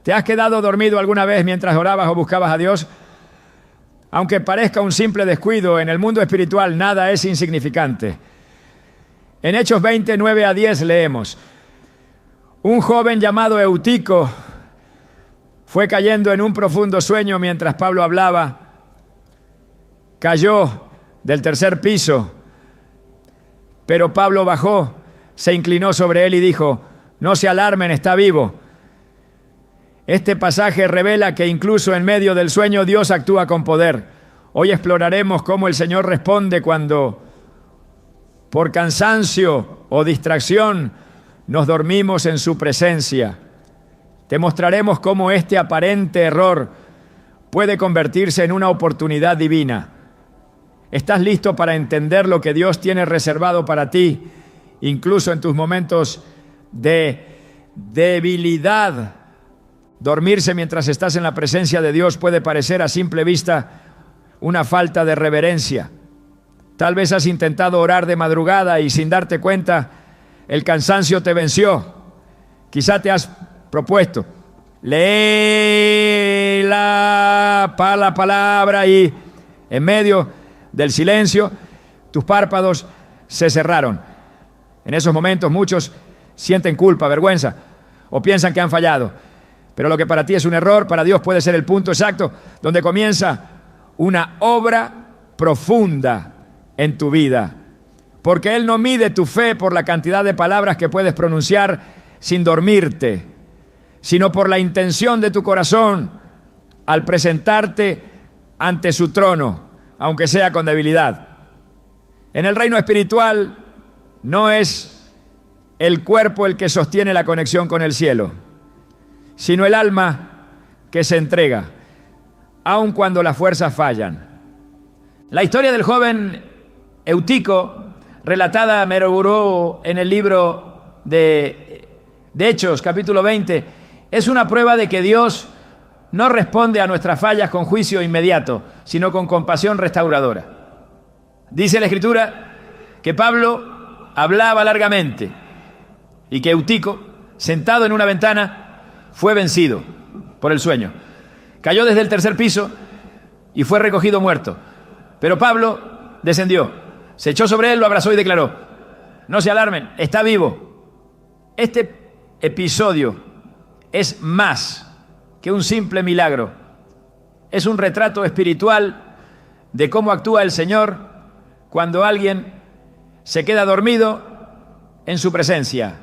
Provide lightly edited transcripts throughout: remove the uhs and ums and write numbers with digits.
¿Te has quedado dormido alguna vez mientras orabas o buscabas a Dios? Aunque parezca un simple descuido, en el mundo espiritual nada es insignificante. En Hechos 20, 9 a 10 leemos: un joven llamado Eutico fue cayendo en un profundo sueño mientras Pablo hablaba. Cayó del tercer piso, pero Pablo bajó, se inclinó sobre él y dijo: no se alarmen, está vivo. Este pasaje revela que incluso en medio del sueño Dios actúa con poder. Hoy exploraremos cómo el Señor responde cuando, por cansancio o distracción, nos dormimos en su presencia. Te mostraremos cómo este aparente error puede convertirse en una oportunidad divina. ¿Estás listo para entender lo que Dios tiene reservado para ti, incluso en tus momentos de debilidad? Dormirse mientras estás en la presencia de Dios puede parecer a simple vista una falta de reverencia. Tal vez has intentado orar de madrugada y sin darte cuenta el cansancio te venció. Quizá te has propuesto: lee la palabra, y en medio del silencio tus párpados se cerraron. En esos momentos muchos sienten culpa, vergüenza o piensan que han fallado. Pero lo que para ti es un error, para Dios puede ser el punto exacto donde comienza una obra profunda en tu vida. Porque Él no mide tu fe por la cantidad de palabras que puedes pronunciar sin dormirte, sino por la intención de tu corazón al presentarte ante su trono, aunque sea con debilidad. En el reino espiritual no es el cuerpo el que sostiene la conexión con el cielo, sino el alma que se entrega, aun cuando las fuerzas fallan. La historia del joven Eutico, relatada Meroburó en el libro de Hechos, capítulo 20, es una prueba de que Dios no responde a nuestras fallas con juicio inmediato, sino con compasión restauradora. Dice la Escritura que Pablo hablaba largamente y que Eutico, sentado en una ventana, fue vencido por el sueño. Cayó desde el tercer piso y fue recogido muerto. Pero Pablo descendió, se echó sobre él, lo abrazó y declaró: no se alarmen, está vivo. Este episodio es más que un simple milagro. Es un retrato espiritual de cómo actúa el Señor cuando alguien se queda dormido en su presencia.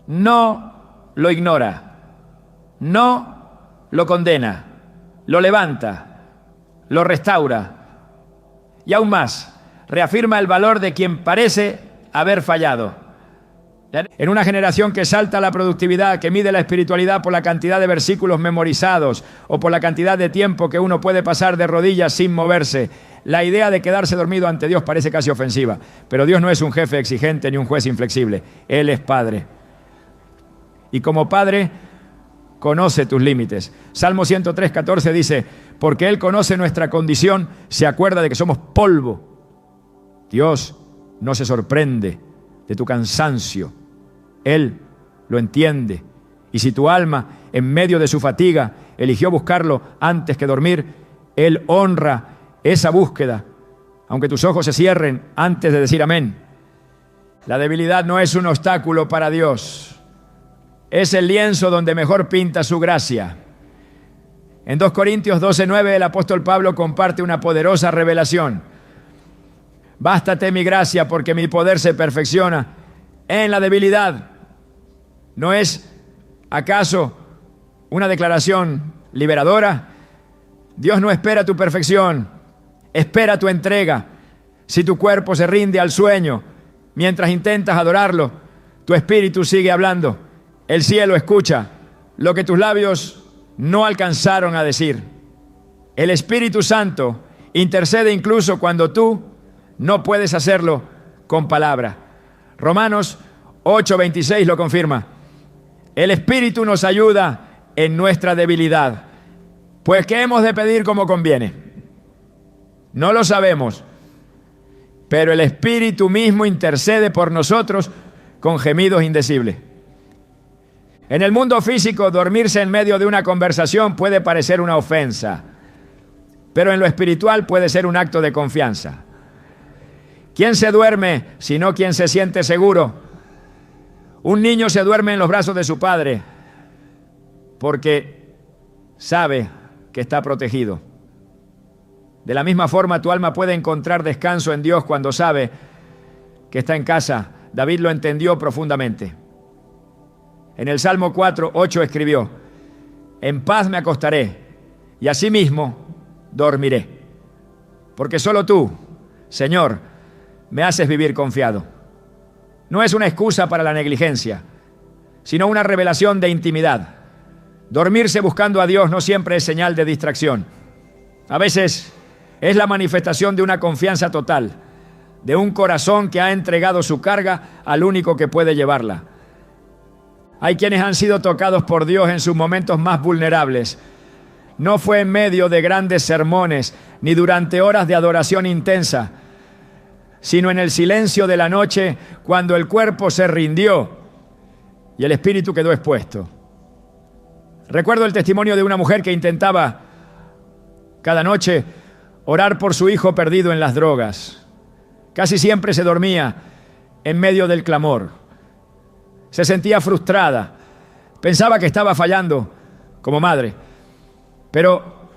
No lo ignora, no lo condena, lo levanta, lo restaura y aún más, reafirma el valor de quien parece haber fallado. En una generación que salta la productividad, que mide la espiritualidad por la cantidad de versículos memorizados o por la cantidad de tiempo que uno puede pasar de rodillas sin moverse, la idea de quedarse dormido ante Dios parece casi ofensiva. Pero Dios no es un jefe exigente ni un juez inflexible. Él es Padre. Y como Padre, conoce tus límites. Salmo 103, 14 dice: porque Él conoce nuestra condición, se acuerda de que somos polvo. Dios no se sorprende de tu cansancio. Él lo entiende. Y si tu alma, en medio de su fatiga, eligió buscarlo antes que dormir, Él honra esa búsqueda, aunque tus ojos se cierren antes de decir amén. La debilidad no es un obstáculo para Dios. Es el lienzo donde mejor pinta su gracia. En 2 Corintios 12:9 el apóstol Pablo comparte una poderosa revelación. Bástate mi gracia, porque mi poder se perfecciona en la debilidad. ¿No es acaso una declaración liberadora? Dios no espera tu perfección, espera tu entrega. Si tu cuerpo se rinde al sueño mientras intentas adorarlo, tu espíritu sigue hablando. El cielo escucha lo que tus labios no alcanzaron a decir. El Espíritu Santo intercede incluso cuando tú no puedes hacerlo con palabra. Romanos 8:26 lo confirma. El Espíritu nos ayuda en nuestra debilidad. Pues ¿qué hemos de pedir como conviene? No lo sabemos, pero el Espíritu mismo intercede por nosotros con gemidos indecibles. En el mundo físico, dormirse en medio de una conversación puede parecer una ofensa, pero en lo espiritual puede ser un acto de confianza. ¿Quién se duerme sino quien se siente seguro? Un niño se duerme en los brazos de su padre porque sabe que está protegido. De la misma forma, tu alma puede encontrar descanso en Dios cuando sabe que está en casa. David lo entendió profundamente. En el Salmo 4:8 escribió: en paz me acostaré y asimismo dormiré, porque solo tú, Señor, me haces vivir confiado. No es una excusa para la negligencia, sino una revelación de intimidad. Dormirse buscando a Dios no siempre es señal de distracción. A veces es la manifestación de una confianza total, de un corazón que ha entregado su carga al único que puede llevarla. Hay quienes han sido tocados por Dios en sus momentos más vulnerables. No fue en medio de grandes sermones, ni durante horas de adoración intensa, sino en el silencio de la noche, cuando el cuerpo se rindió y el espíritu quedó expuesto. Recuerdo el testimonio de una mujer que intentaba cada noche orar por su hijo perdido en las drogas. Casi siempre se dormía en medio del clamor. Se sentía frustrada, pensaba que estaba fallando como madre, pero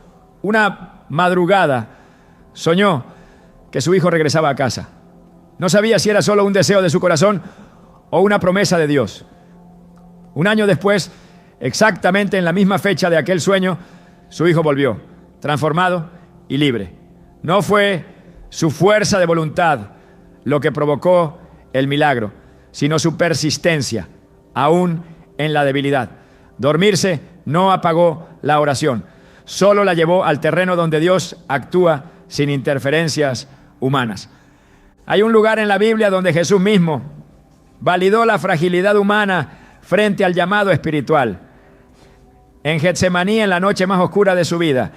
una madrugada soñó que su hijo regresaba a casa. No sabía si era solo un deseo de su corazón o una promesa de Dios. Un año después, exactamente en la misma fecha de aquel sueño, su hijo volvió, transformado y libre. No fue su fuerza de voluntad lo que provocó el milagro, sino su persistencia, aún en la debilidad. Dormirse no apagó la oración, solo la llevó al terreno donde Dios actúa sin interferencias humanas. Hay un lugar en la Biblia donde Jesús mismo validó la fragilidad humana frente al llamado espiritual. En Getsemaní, en la noche más oscura de su vida,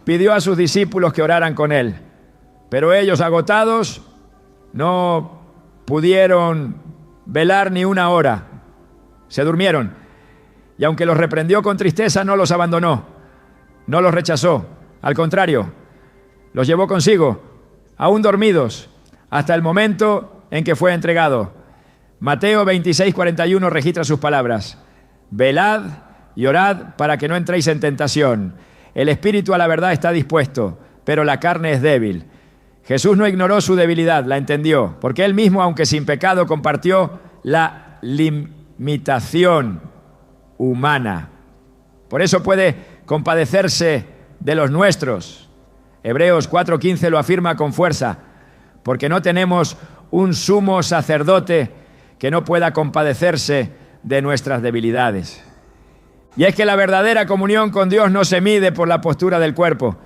pidió a sus discípulos que oraran con él, pero ellos, agotados, no pudieron velar ni una hora. Se durmieron, y aunque los reprendió con tristeza, no los abandonó, no los rechazó. Al contrario, los llevó consigo, aún dormidos, hasta el momento en que fue entregado. Mateo 26:41 registra sus palabras: velad y orad para que no entréis en tentación. El espíritu a la verdad está dispuesto, pero la carne es débil. Jesús no ignoró su debilidad, la entendió, porque él mismo, aunque sin pecado, compartió la limitación humana. Por eso puede compadecerse de los nuestros. Hebreos 4:15 lo afirma con fuerza: porque no tenemos un sumo sacerdote que no pueda compadecerse de nuestras debilidades. Y es que la verdadera comunión con Dios no se mide por la postura del cuerpo,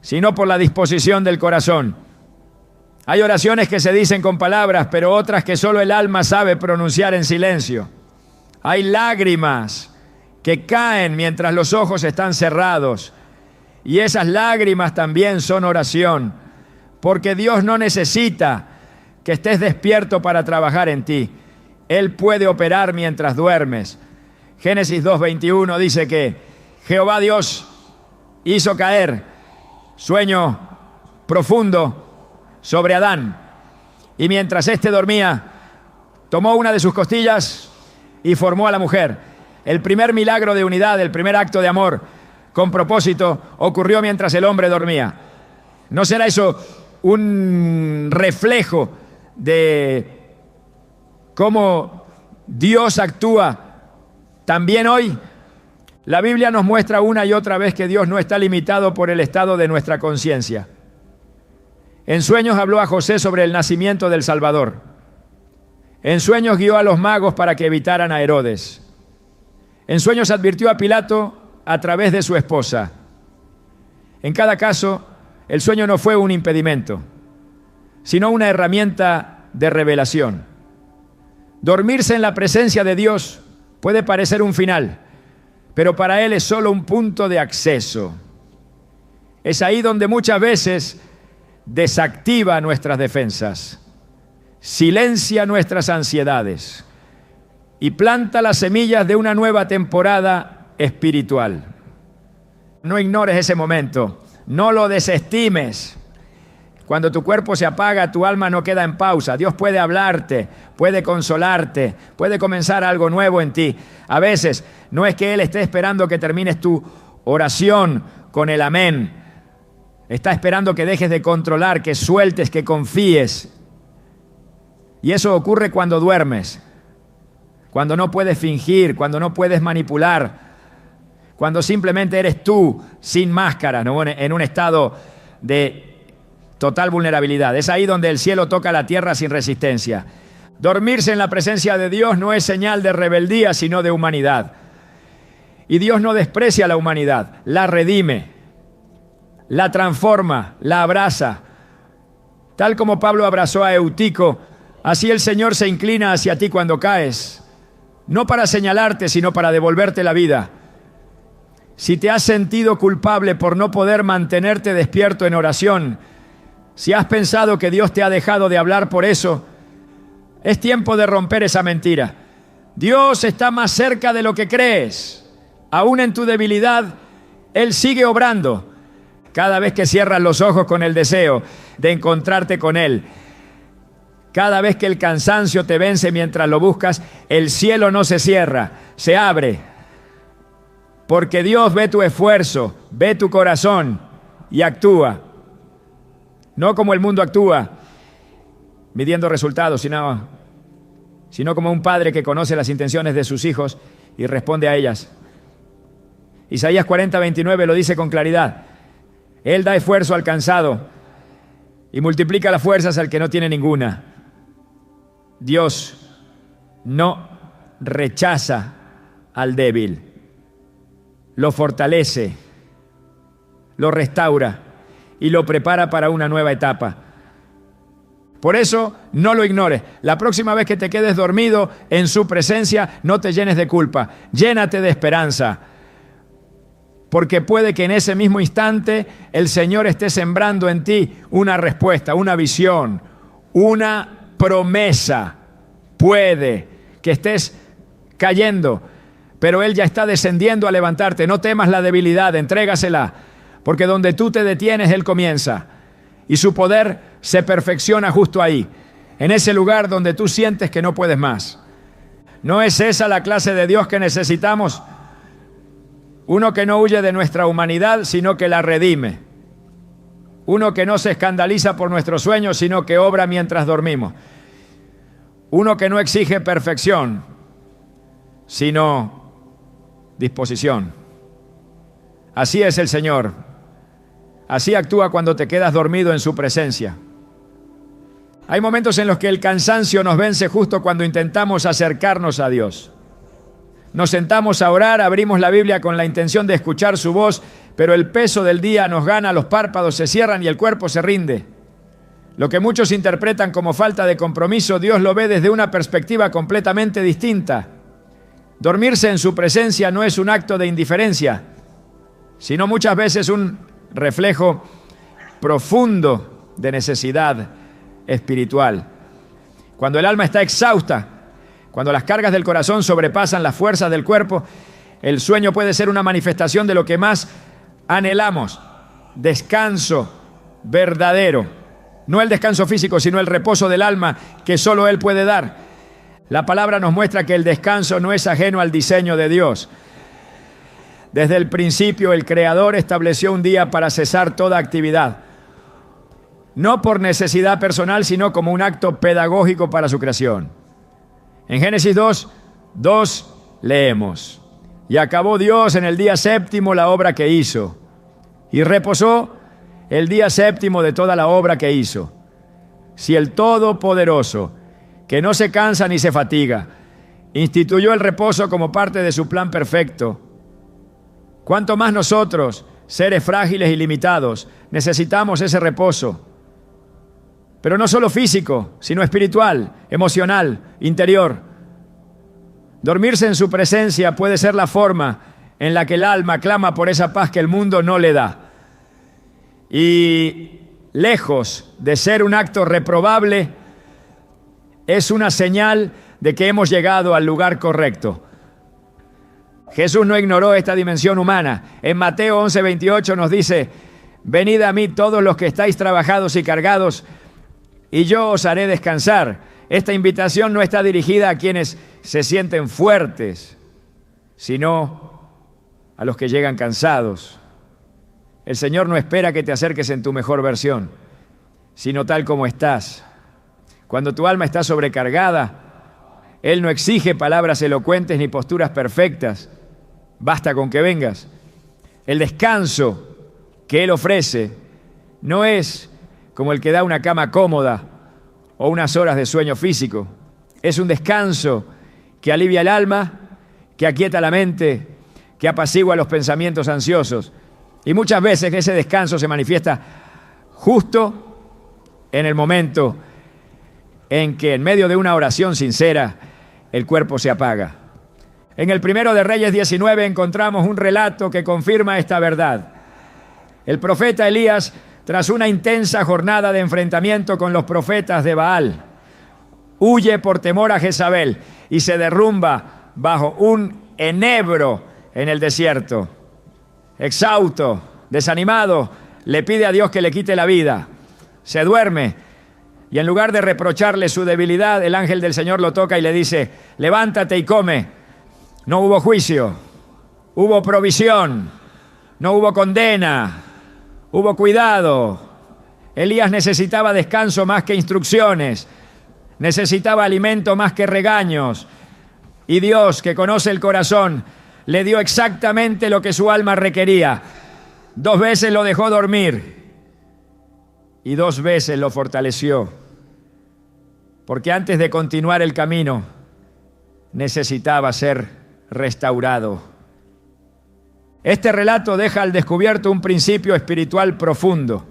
sino por la disposición del corazón. Hay oraciones que se dicen con palabras, pero otras que solo el alma sabe pronunciar en silencio. Hay lágrimas que caen mientras los ojos están cerrados, y esas lágrimas también son oración, porque Dios no necesita que estés despierto para trabajar en ti. Él puede operar mientras duermes. Génesis 2:21 dice que Jehová Dios hizo caer sueño profundo sobre Adán, y mientras éste dormía, tomó una de sus costillas y formó a la mujer. El primer milagro de unidad, el primer acto de amor con propósito, ocurrió mientras el hombre dormía. ¿No será eso un reflejo de cómo Dios actúa también hoy? La Biblia nos muestra una y otra vez que Dios no está limitado por el estado de nuestra conciencia. En sueños habló a José sobre el nacimiento del Salvador. En sueños guió a los magos para que evitaran a Herodes. En sueños advirtió a Pilato a través de su esposa. En cada caso, el sueño no fue un impedimento, sino una herramienta de revelación. Dormirse en la presencia de Dios puede parecer un final, pero para Él es solo un punto de acceso. Es ahí donde muchas veces desactiva nuestras defensas, silencia nuestras ansiedades y planta las semillas de una nueva temporada espiritual. No ignores ese momento, no lo desestimes. Cuando tu cuerpo se apaga, tu alma no queda en pausa. Dios puede hablarte, puede consolarte, puede comenzar algo nuevo en ti. A veces no es que Él esté esperando que termines tu oración con el amén. Está esperando que dejes de controlar, que sueltes, que confíes. Y eso ocurre cuando duermes, cuando no puedes fingir, cuando no puedes manipular, cuando simplemente eres tú, sin máscara, ¿no? En un estado de total vulnerabilidad. Es ahí donde el cielo toca la tierra sin resistencia. Dormirse en la presencia de Dios no es señal de rebeldía, sino de humanidad. Y Dios no desprecia a la humanidad, la redime, la transforma, la abraza. Tal como Pablo abrazó a Eutico, así el Señor se inclina hacia ti cuando caes, no para señalarte, sino para devolverte la vida. Si te has sentido culpable por no poder mantenerte despierto en oración, si has pensado que Dios te ha dejado de hablar por eso, es tiempo de romper esa mentira. Dios está más cerca de lo que crees. Aún en tu debilidad, Él sigue obrando. Cada vez que cierras los ojos con el deseo de encontrarte con Él, cada vez que el cansancio te vence mientras lo buscas, el cielo no se cierra, se abre. Porque Dios ve tu esfuerzo, ve tu corazón y actúa. No como el mundo actúa, midiendo resultados, sino como un padre que conoce las intenciones de sus hijos y responde a ellas. Isaías 40:29 lo dice con claridad. Él da esfuerzo al cansado y multiplica las fuerzas al que no tiene ninguna. Dios no rechaza al débil. Lo fortalece, lo restaura y lo prepara para una nueva etapa. Por eso, no lo ignores. La próxima vez que te quedes dormido en su presencia, no te llenes de culpa. Llénate de esperanza. Porque puede que en ese mismo instante el Señor esté sembrando en ti una respuesta, una visión, una promesa. Puede que estés cayendo, pero Él ya está descendiendo a levantarte. No temas la debilidad, entrégasela, porque donde tú te detienes, Él comienza. Y su poder se perfecciona justo ahí, en ese lugar donde tú sientes que no puedes más. ¿No es esa la clase de Dios que necesitamos? Uno que no huye de nuestra humanidad, sino que la redime. Uno que no se escandaliza por nuestros sueños, sino que obra mientras dormimos. Uno que no exige perfección, sino disposición. Así es el Señor. Así actúa cuando te quedas dormido en su presencia. Hay momentos en los que el cansancio nos vence justo cuando intentamos acercarnos a Dios. Nos sentamos a orar, abrimos la Biblia con la intención de escuchar su voz, pero el peso del día nos gana, los párpados se cierran y el cuerpo se rinde. Lo que muchos interpretan como falta de compromiso, Dios lo ve desde una perspectiva completamente distinta. Dormirse en su presencia no es un acto de indiferencia, sino muchas veces un reflejo profundo de necesidad espiritual. Cuando el alma está exhausta, cuando las cargas del corazón sobrepasan las fuerzas del cuerpo, el sueño puede ser una manifestación de lo que más anhelamos: descanso verdadero. No el descanso físico, sino el reposo del alma que solo Él puede dar. La palabra nos muestra que el descanso no es ajeno al diseño de Dios. Desde el principio, el Creador estableció un día para cesar toda actividad. No por necesidad personal, sino como un acto pedagógico para su creación. En Génesis 2 leemos: y acabó Dios en el día séptimo la obra que hizo, y reposó el día séptimo de toda la obra que hizo. Si el Todopoderoso, que no se cansa ni se fatiga, instituyó el reposo como parte de su plan perfecto, ¿cuánto más nosotros, seres frágiles y limitados, necesitamos ese reposo? Pero no solo físico, sino espiritual, emocional, interior. Dormirse en su presencia puede ser la forma en la que el alma clama por esa paz que el mundo no le da. Y lejos de ser un acto reprobable, es una señal de que hemos llegado al lugar correcto. Jesús no ignoró esta dimensión humana. En Mateo 11:28 nos dice: venid a mí todos los que estáis trabajados y cargados, y yo os haré descansar. Esta invitación no está dirigida a quienes se sienten fuertes, sino a los que llegan cansados. El Señor no espera que te acerques en tu mejor versión, sino tal como estás. Cuando tu alma está sobrecargada, Él no exige palabras elocuentes ni posturas perfectas. Basta con que vengas. El descanso que Él ofrece no es como el que da una cama cómoda o unas horas de sueño físico. Es un descanso que alivia el alma, que aquieta la mente, que apacigua los pensamientos ansiosos. Y muchas veces ese descanso se manifiesta justo en el momento en que, en medio de una oración sincera, el cuerpo se apaga. En el primero de Reyes 19 encontramos un relato que confirma esta verdad. El profeta Elías, tras una intensa jornada de enfrentamiento con los profetas de Baal, huye por temor a Jezabel y se derrumba bajo un enebro en el desierto. Exhausto, desanimado, le pide a Dios que le quite la vida. Se duerme y en lugar de reprocharle su debilidad, el ángel del Señor lo toca y le dice: levántate y come. No hubo juicio, hubo provisión, no hubo condena, hubo cuidado. Elías necesitaba descanso más que instrucciones, necesitaba alimento más que regaños. Y Dios, que conoce el corazón, le dio exactamente lo que su alma requería. 2 veces lo dejó dormir y 2 veces lo fortaleció. Porque antes de continuar el camino, necesitaba ser restaurado. Este relato deja al descubierto un principio espiritual profundo.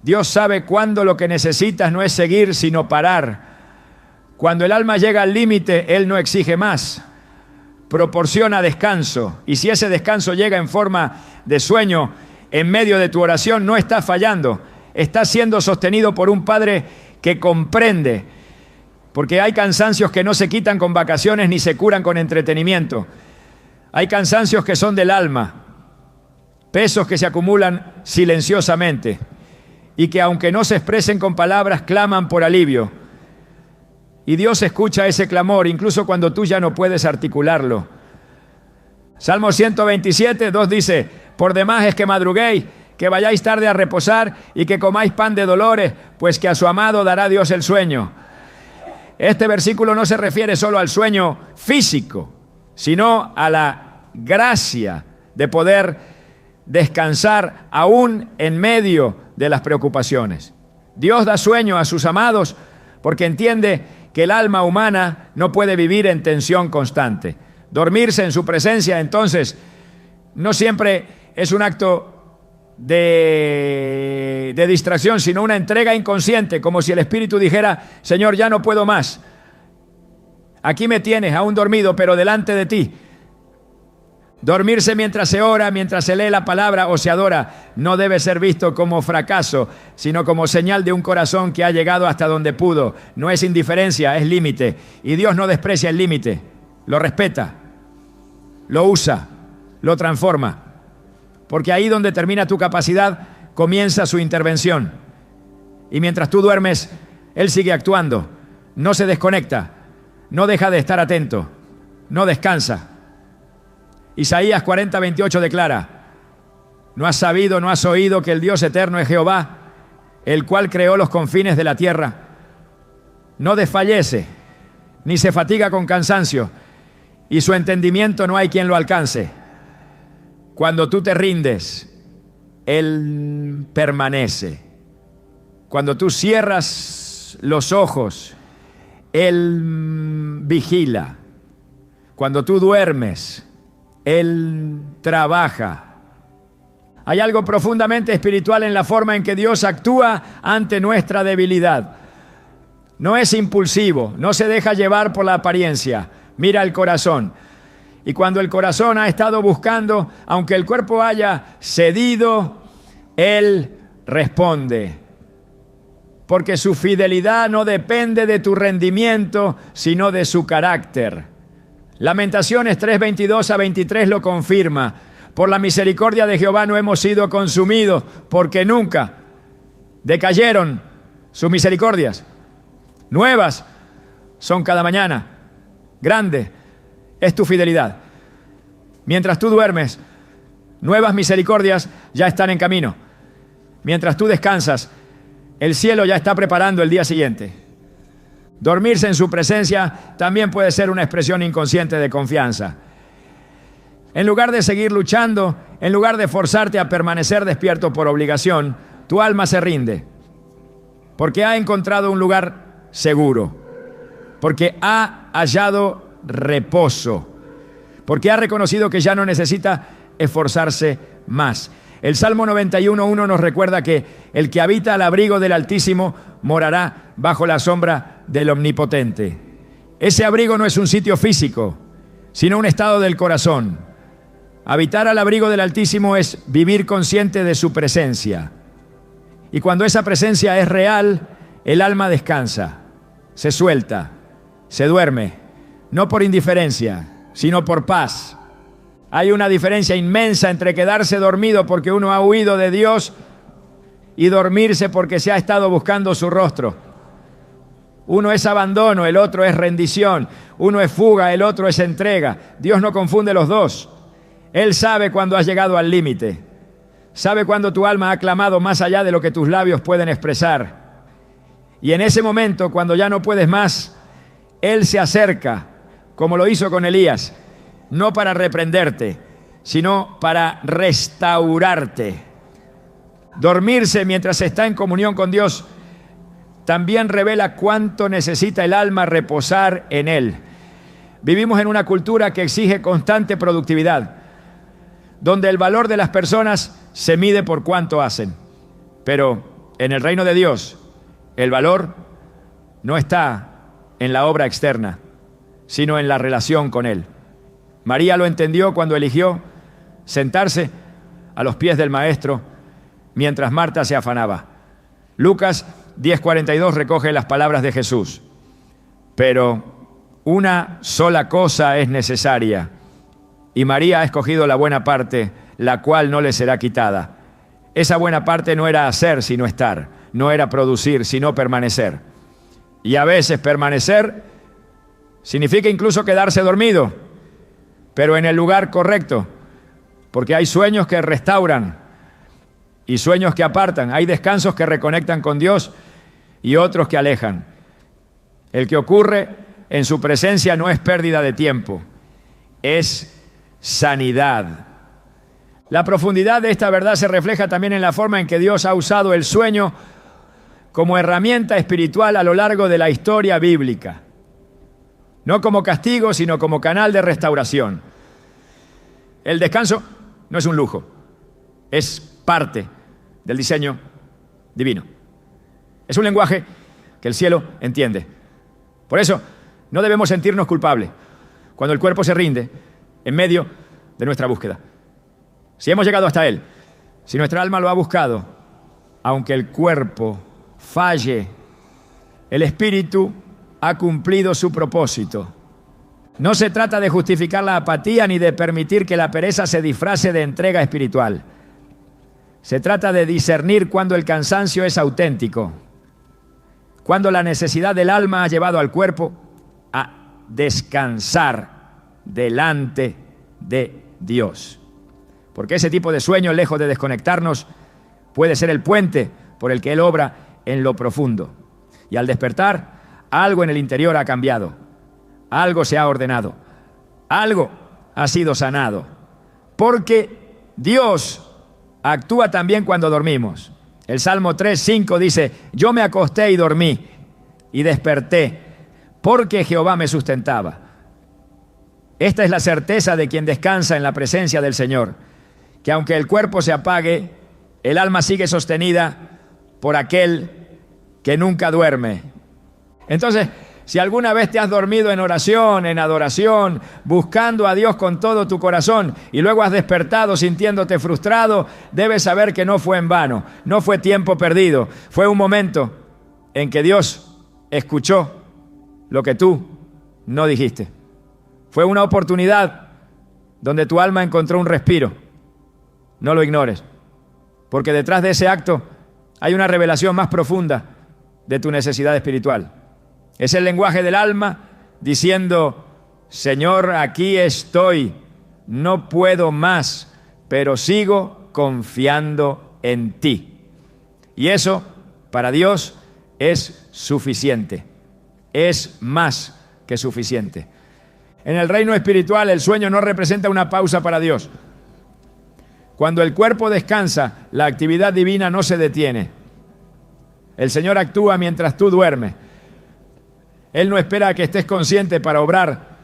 Dios sabe cuándo lo que necesitas no es seguir, sino parar. Cuando el alma llega al límite, Él no exige más. Proporciona descanso. Y si ese descanso llega en forma de sueño, en medio de tu oración, no estás fallando. Estás siendo sostenido por un Padre que comprende. Porque hay cansancios que no se quitan con vacaciones ni se curan con entretenimiento. Hay cansancios que son del alma, pesos que se acumulan silenciosamente y que, aunque no se expresen con palabras, claman por alivio. Y Dios escucha ese clamor incluso cuando tú ya no puedes articularlo. Salmo 127, 2 dice: por demás es que madruguéis, que vayáis tarde a reposar y que comáis pan de dolores, pues que a su amado dará Dios el sueño. Este versículo no se refiere solo al sueño físico, sino a la gracia de poder descansar aún en medio de las preocupaciones. Dios da sueño a sus amados porque entiende que el alma humana no puede vivir en tensión constante. Dormirse en su presencia, entonces, no siempre es un acto de distracción, sino una entrega inconsciente, como si el espíritu dijera: Señor, ya no puedo más. Aquí me tienes, aún dormido, pero delante de ti. Dormirse mientras se ora, mientras se lee la palabra o se adora, no debe ser visto como fracaso, sino como señal de un corazón que ha llegado hasta donde pudo. No es indiferencia, es límite. Y Dios no desprecia el límite, lo respeta, lo usa, lo transforma. Porque ahí donde termina tu capacidad, comienza su intervención. Y mientras tú duermes, Él sigue actuando. No se desconecta, no deja de estar atento, no descansa. Isaías 40:28 declara: ¿no has sabido, no has oído que el Dios eterno es Jehová, el cual creó los confines de la tierra? No desfallece, ni se fatiga con cansancio, y su entendimiento no hay quien lo alcance. Cuando tú te rindes, Él permanece. Cuando tú cierras los ojos, Él vigila. Cuando tú duermes, Él trabaja. Hay algo profundamente espiritual en la forma en que Dios actúa ante nuestra debilidad. No es impulsivo, no se deja llevar por la apariencia. Mira el corazón. Y cuando el corazón ha estado buscando, aunque el cuerpo haya cedido, Él responde. porque su fidelidad no depende de tu rendimiento, sino de su carácter. Lamentaciones 3:22-23 lo confirma. Por la misericordia de Jehová no hemos sido consumidos, porque nunca decayeron sus misericordias. Nuevas son cada mañana. Grande es tu fidelidad. Mientras tú duermes, nuevas misericordias ya están en camino. Mientras tú descansas, el cielo ya está preparando el día siguiente. Dormirse en su presencia también puede ser una expresión inconsciente de confianza. En lugar de seguir luchando, en lugar de forzarte a permanecer despierto por obligación, tu alma se rinde, porque ha encontrado un lugar seguro, porque ha hallado reposo, porque ha reconocido que ya no necesita esforzarse más. El Salmo 91:1 nos recuerda que el que habita al abrigo del Altísimo morará bajo la sombra del Omnipotente. Ese abrigo no es un sitio físico, sino un estado del corazón. Habitar al abrigo del Altísimo es vivir consciente de su presencia. Y cuando esa presencia es real, el alma descansa, se suelta, se duerme, no por indiferencia, sino por paz. Hay una diferencia inmensa entre quedarse dormido porque uno ha huido de Dios y dormirse porque se ha estado buscando su rostro. Uno es abandono, el otro es rendición. Uno es fuga, el otro es entrega. Dios no confunde los dos. Él sabe cuando has llegado al límite. Sabe cuando tu alma ha clamado más allá de lo que tus labios pueden expresar. Y en ese momento, cuando ya no puedes más, Él se acerca, como lo hizo con Elías, no para reprenderte, sino para restaurarte. Dormirse mientras está en comunión con Dios también revela cuánto necesita el alma reposar en Él. Vivimos en una cultura que exige constante productividad, donde el valor de las personas se mide por cuánto hacen. Pero en el reino de Dios, el valor no está en la obra externa, sino en la relación con Él. María lo entendió cuando eligió sentarse a los pies del Maestro mientras Marta se afanaba. Lucas 10:42 recoge las palabras de Jesús. Pero una sola cosa es necesaria, y María ha escogido la buena parte, la cual no le será quitada. Esa buena parte no era hacer, sino estar. No era producir, sino permanecer. Y a veces permanecer significa incluso quedarse dormido, pero en el lugar correcto, porque hay sueños que restauran y sueños que apartan. Hay descansos que reconectan con Dios y otros que alejan. El que ocurre en su presencia no es pérdida de tiempo, es sanidad. La profundidad de esta verdad se refleja también en la forma en que Dios ha usado el sueño como herramienta espiritual a lo largo de la historia bíblica. No como castigo, sino como canal de restauración. El descanso no es un lujo, es parte del diseño divino. Es un lenguaje que el cielo entiende. Por eso, no debemos sentirnos culpables cuando el cuerpo se rinde en medio de nuestra búsqueda. Si hemos llegado hasta Él, si nuestra alma lo ha buscado, aunque el cuerpo falle, el espíritu ha cumplido su propósito. No se trata de justificar la apatía ni de permitir que la pereza se disfrace de entrega espiritual. Se trata de discernir cuando el cansancio es auténtico, cuando la necesidad del alma ha llevado al cuerpo a descansar delante de Dios. Porque ese tipo de sueño, lejos de desconectarnos, puede ser el puente por el que Él obra en lo profundo. Y al despertar, algo en el interior ha cambiado, algo se ha ordenado, algo ha sido sanado. Porque Dios actúa también cuando dormimos. El Salmo 3:5 dice: yo me acosté y dormí y desperté, porque Jehová me sustentaba. Esta es la certeza de quien descansa en la presencia del Señor, que aunque el cuerpo se apague, el alma sigue sostenida por aquel que nunca duerme. Entonces, si alguna vez te has dormido en oración, en adoración, buscando a Dios con todo tu corazón y luego has despertado sintiéndote frustrado, debes saber que no fue en vano, no fue tiempo perdido, fue un momento en que Dios escuchó lo que tú no dijiste. Fue una oportunidad donde tu alma encontró un respiro. No lo ignores, porque detrás de ese acto hay una revelación más profunda de tu necesidad espiritual. Es el lenguaje del alma diciendo: Señor, aquí estoy, no puedo más, pero sigo confiando en ti. Y eso, para Dios, es suficiente. Es más que suficiente. En el reino espiritual, el sueño no representa una pausa para Dios. Cuando el cuerpo descansa, la actividad divina no se detiene. El Señor actúa mientras tú duermes. Él no espera a que estés consciente para obrar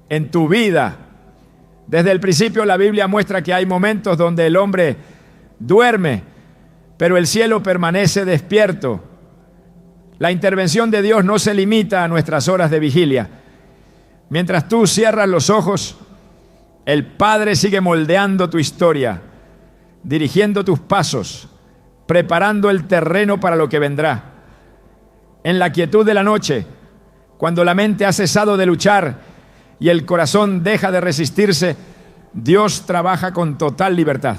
en tu vida. Desde el principio la Biblia muestra que hay momentos donde el hombre duerme, pero el cielo permanece despierto. La intervención de Dios no se limita a nuestras horas de vigilia. Mientras tú cierras los ojos, el Padre sigue moldeando tu historia, dirigiendo tus pasos, preparando el terreno para lo que vendrá. En la quietud de la noche, cuando la mente ha cesado de luchar y el corazón deja de resistirse, Dios trabaja con total libertad.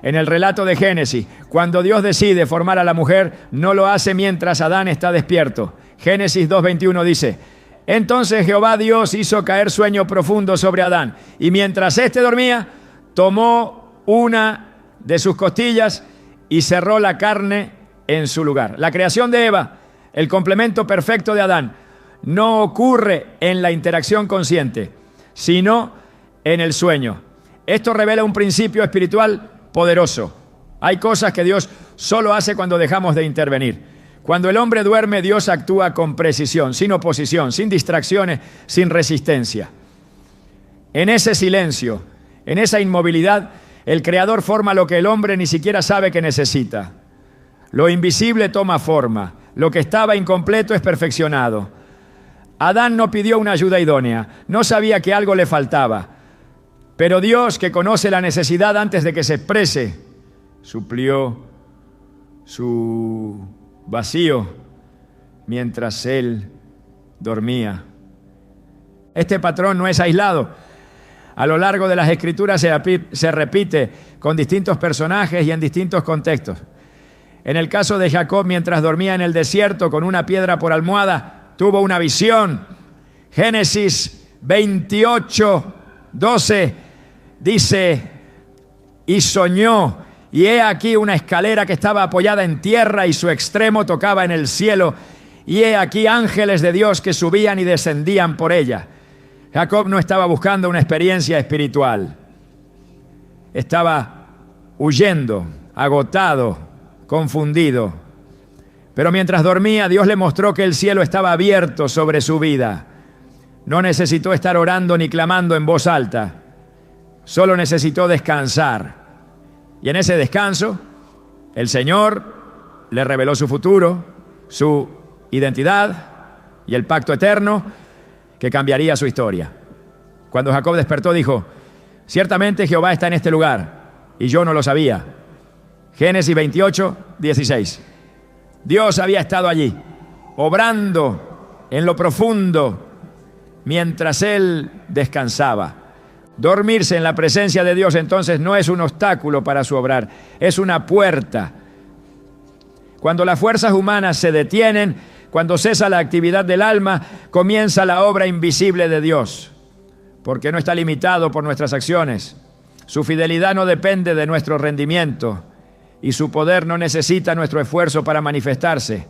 En el relato de Génesis, cuando Dios decide formar a la mujer, no lo hace mientras Adán está despierto. Génesis 2:21 dice: entonces Jehová Dios hizo caer sueño profundo sobre Adán, y mientras éste dormía, tomó una de sus costillas y cerró la carne en su lugar. La creación de Eva, el complemento perfecto de Adán, no ocurre en la interacción consciente, sino en el sueño. Esto revela un principio espiritual poderoso. Hay cosas que Dios solo hace cuando dejamos de intervenir. Cuando el hombre duerme, Dios actúa con precisión, sin oposición, sin distracciones, sin resistencia. En ese silencio, en esa inmovilidad, el Creador forma lo que el hombre ni siquiera sabe que necesita. Lo invisible toma forma, lo que estaba incompleto es perfeccionado. Adán no pidió una ayuda idónea, no sabía que algo le faltaba, pero Dios, que conoce la necesidad antes de que se exprese, suplió su vacío mientras él dormía. Este patrón no es aislado. A lo largo de las Escrituras se repite con distintos personajes y en distintos contextos. En el caso de Jacob, mientras dormía en el desierto con una piedra por almohada, tuvo una visión. Génesis 28:12 dice: y soñó, y he aquí una escalera que estaba apoyada en tierra y su extremo tocaba en el cielo, y he aquí ángeles de Dios que subían y descendían por ella. Jacob no estaba buscando una experiencia espiritual. Estaba huyendo, agotado, confundido. Pero mientras dormía, Dios le mostró que el cielo estaba abierto sobre su vida. No necesitó estar orando ni clamando en voz alta. Solo necesitó descansar. Y en ese descanso, el Señor le reveló su futuro, su identidad y el pacto eterno que cambiaría su historia. Cuando Jacob despertó, dijo: ciertamente Jehová está en este lugar, y yo no lo sabía. Génesis 28:16. Dios había estado allí, obrando en lo profundo, mientras él descansaba. Dormirse en la presencia de Dios entonces no es un obstáculo para su obrar, es una puerta. Cuando las fuerzas humanas se detienen, cuando cesa la actividad del alma, comienza la obra invisible de Dios, porque no está limitado por nuestras acciones. Su fidelidad no depende de nuestro rendimiento y su poder no necesita nuestro esfuerzo para manifestarse.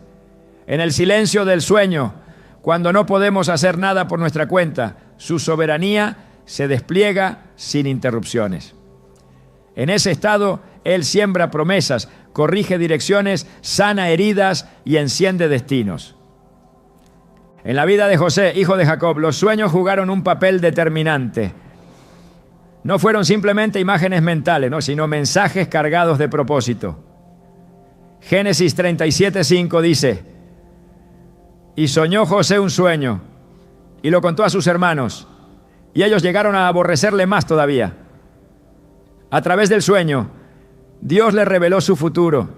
En el silencio del sueño, cuando no podemos hacer nada por nuestra cuenta, su soberanía se despliega sin interrupciones. En ese estado, Él siembra promesas, corrige direcciones, sana heridas y enciende destinos. En la vida de José, hijo de Jacob, los sueños jugaron un papel determinante. No fueron simplemente imágenes mentales, ¿no?, sino mensajes cargados de propósito. Génesis 37:5 dice: y soñó José un sueño y lo contó a sus hermanos, y ellos llegaron a aborrecerle más todavía. A través del sueño, Dios le reveló su futuro.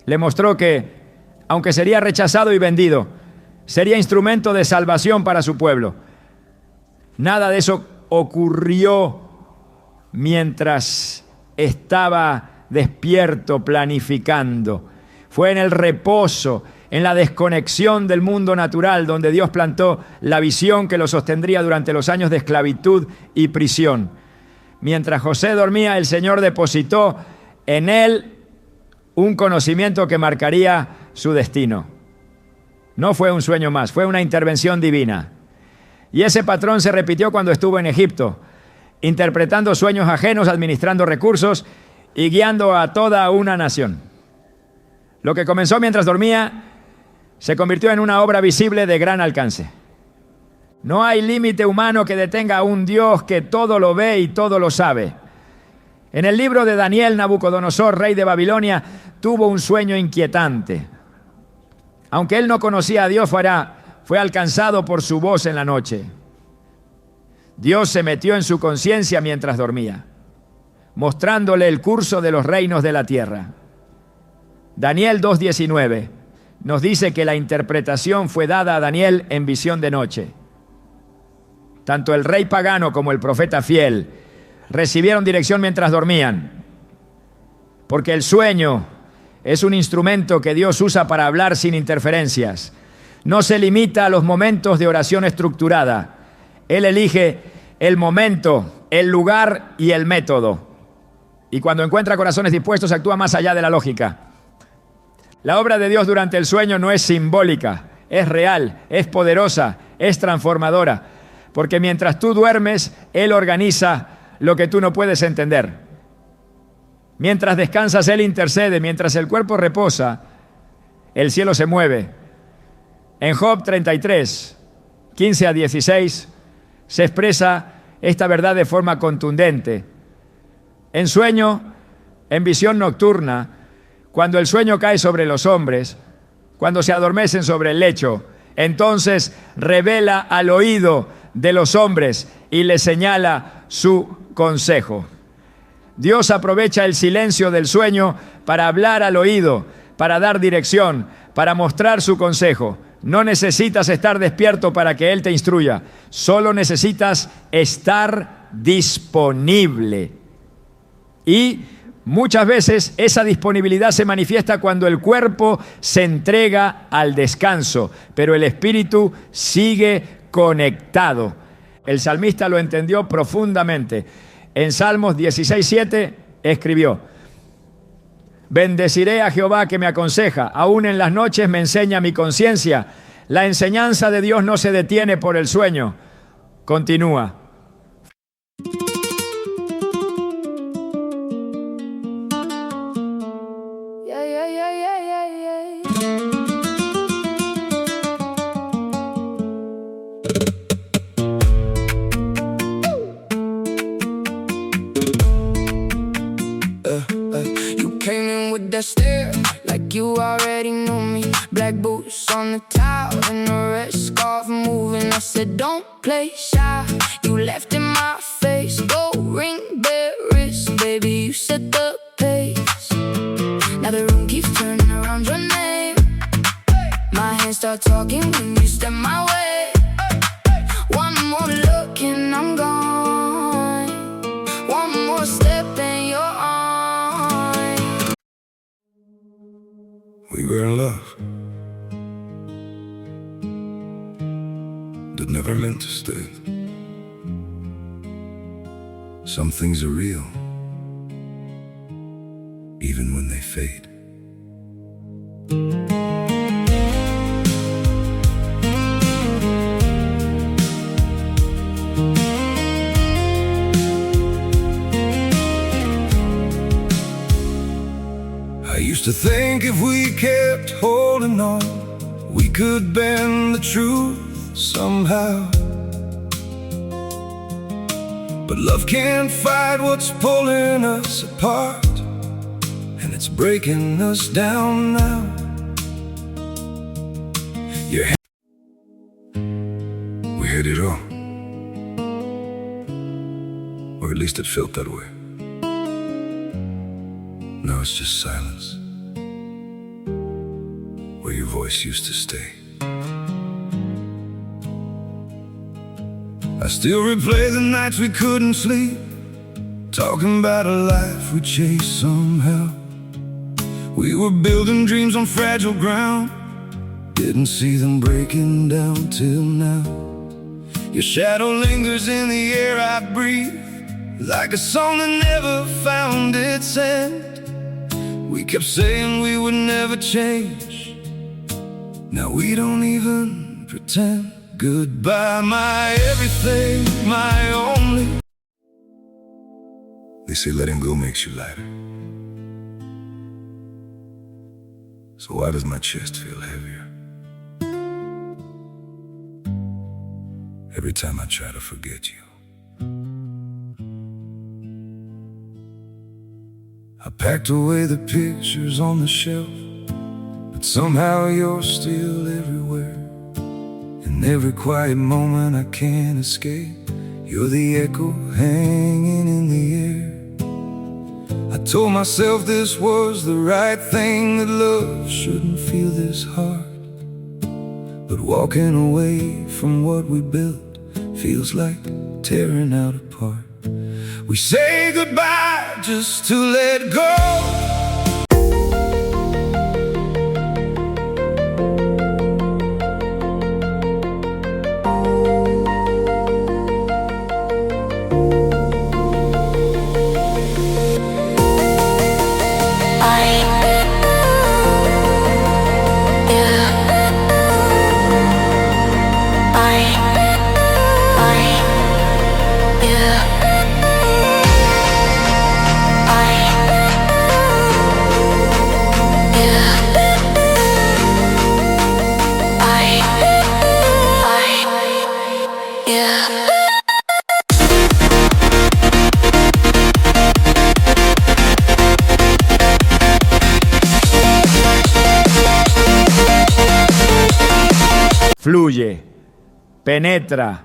Le mostró que, aunque sería rechazado y vendido. Sería instrumento de salvación para su pueblo. Nada de eso ocurrió mientras estaba despierto planificando. Fue en el reposo, en la desconexión del mundo natural, donde Dios plantó la visión que lo sostendría durante los años de esclavitud y prisión. Mientras José dormía, el Señor depositó en él un conocimiento que marcaría su destino. No fue un sueño más, fue una intervención divina. Y ese patrón se repitió cuando estuvo en Egipto, interpretando sueños ajenos, administrando recursos y guiando a toda una nación. Lo que comenzó mientras dormía se convirtió en una obra visible de gran alcance. No hay límite humano que detenga a un Dios que todo lo ve y todo lo sabe. En el libro de Daniel, Nabucodonosor, rey de Babilonia, tuvo un sueño inquietante. Aunque él no conocía a Dios, fue alcanzado por su voz en la noche. Dios se metió en su conciencia mientras dormía, mostrándole el curso de los reinos de la tierra. Daniel 2:19 nos dice que la interpretación fue dada a Daniel en visión de noche. Tanto el rey pagano como el profeta fiel recibieron dirección mientras dormían, porque el sueño es un instrumento que Dios usa para hablar sin interferencias. No se limita a los momentos de oración estructurada. Él elige el momento, el lugar y el método. Y cuando encuentra corazones dispuestos, actúa más allá de la lógica. La obra de Dios durante el sueño no es simbólica, es real, es poderosa, es transformadora. Porque mientras tú duermes, Él organiza lo que tú no puedes entender. Mientras descansas, Él intercede. Mientras el cuerpo reposa, el cielo se mueve. En Job 33, 15 a 16, se expresa esta verdad de forma contundente. En sueño, en visión nocturna, cuando el sueño cae sobre los hombres, cuando se adormecen sobre el lecho, entonces revela al oído de los hombres y les señala su consejo. Dios aprovecha el silencio del sueño para hablar al oído, para dar dirección, para mostrar su consejo. No necesitas estar despierto para que Él te instruya, solo necesitas estar disponible. Y muchas veces esa disponibilidad se manifiesta cuando el cuerpo se entrega al descanso, pero el espíritu sigue conectado. El salmista lo entendió profundamente. En Salmos 16:7 escribió: bendeciré a Jehová que me aconseja, aún en las noches me enseña mi conciencia. La enseñanza de Dios no se detiene por el sueño, continúa. Stare like you already knew me. Black boots on the towel and the red scarf moving. I said don't play shy. You left in my face. Go ring bare wrist, baby, you set the pace. Now the room keeps turning around your name. My hands start talking when you step my way. One more look and I'm gone. One more step and you're on. We were in love, that never meant to stay. Some things are real, even when they fade. I used to think if we kept holding on, we could bend the truth somehow. But love can't fight what's pulling us apart, and it's breaking us down now. Yeah, we had it all, or at least it felt that way. Now it's just silence, where your voice used to stay. I still replay the nights we couldn't sleep, talking about a life we chased somehow. We were building dreams on fragile ground, didn't see them breaking down till now. Your shadow lingers in the air I breathe, like a song that never found its end. We kept saying we would never change, now we don't even pretend. Goodbye, my everything, my only. They say letting go makes you lighter. So why does my chest feel heavier every time I try to forget you? I packed away the pictures on the shelf, but somehow you're still everywhere. In every quiet moment I can't escape, you're the echo hanging in the air. I told myself this was the right thing, that love shouldn't feel this hard. But walking away from what we built feels like tearing out apart. We say goodbye just to let go. Fluye, penetra.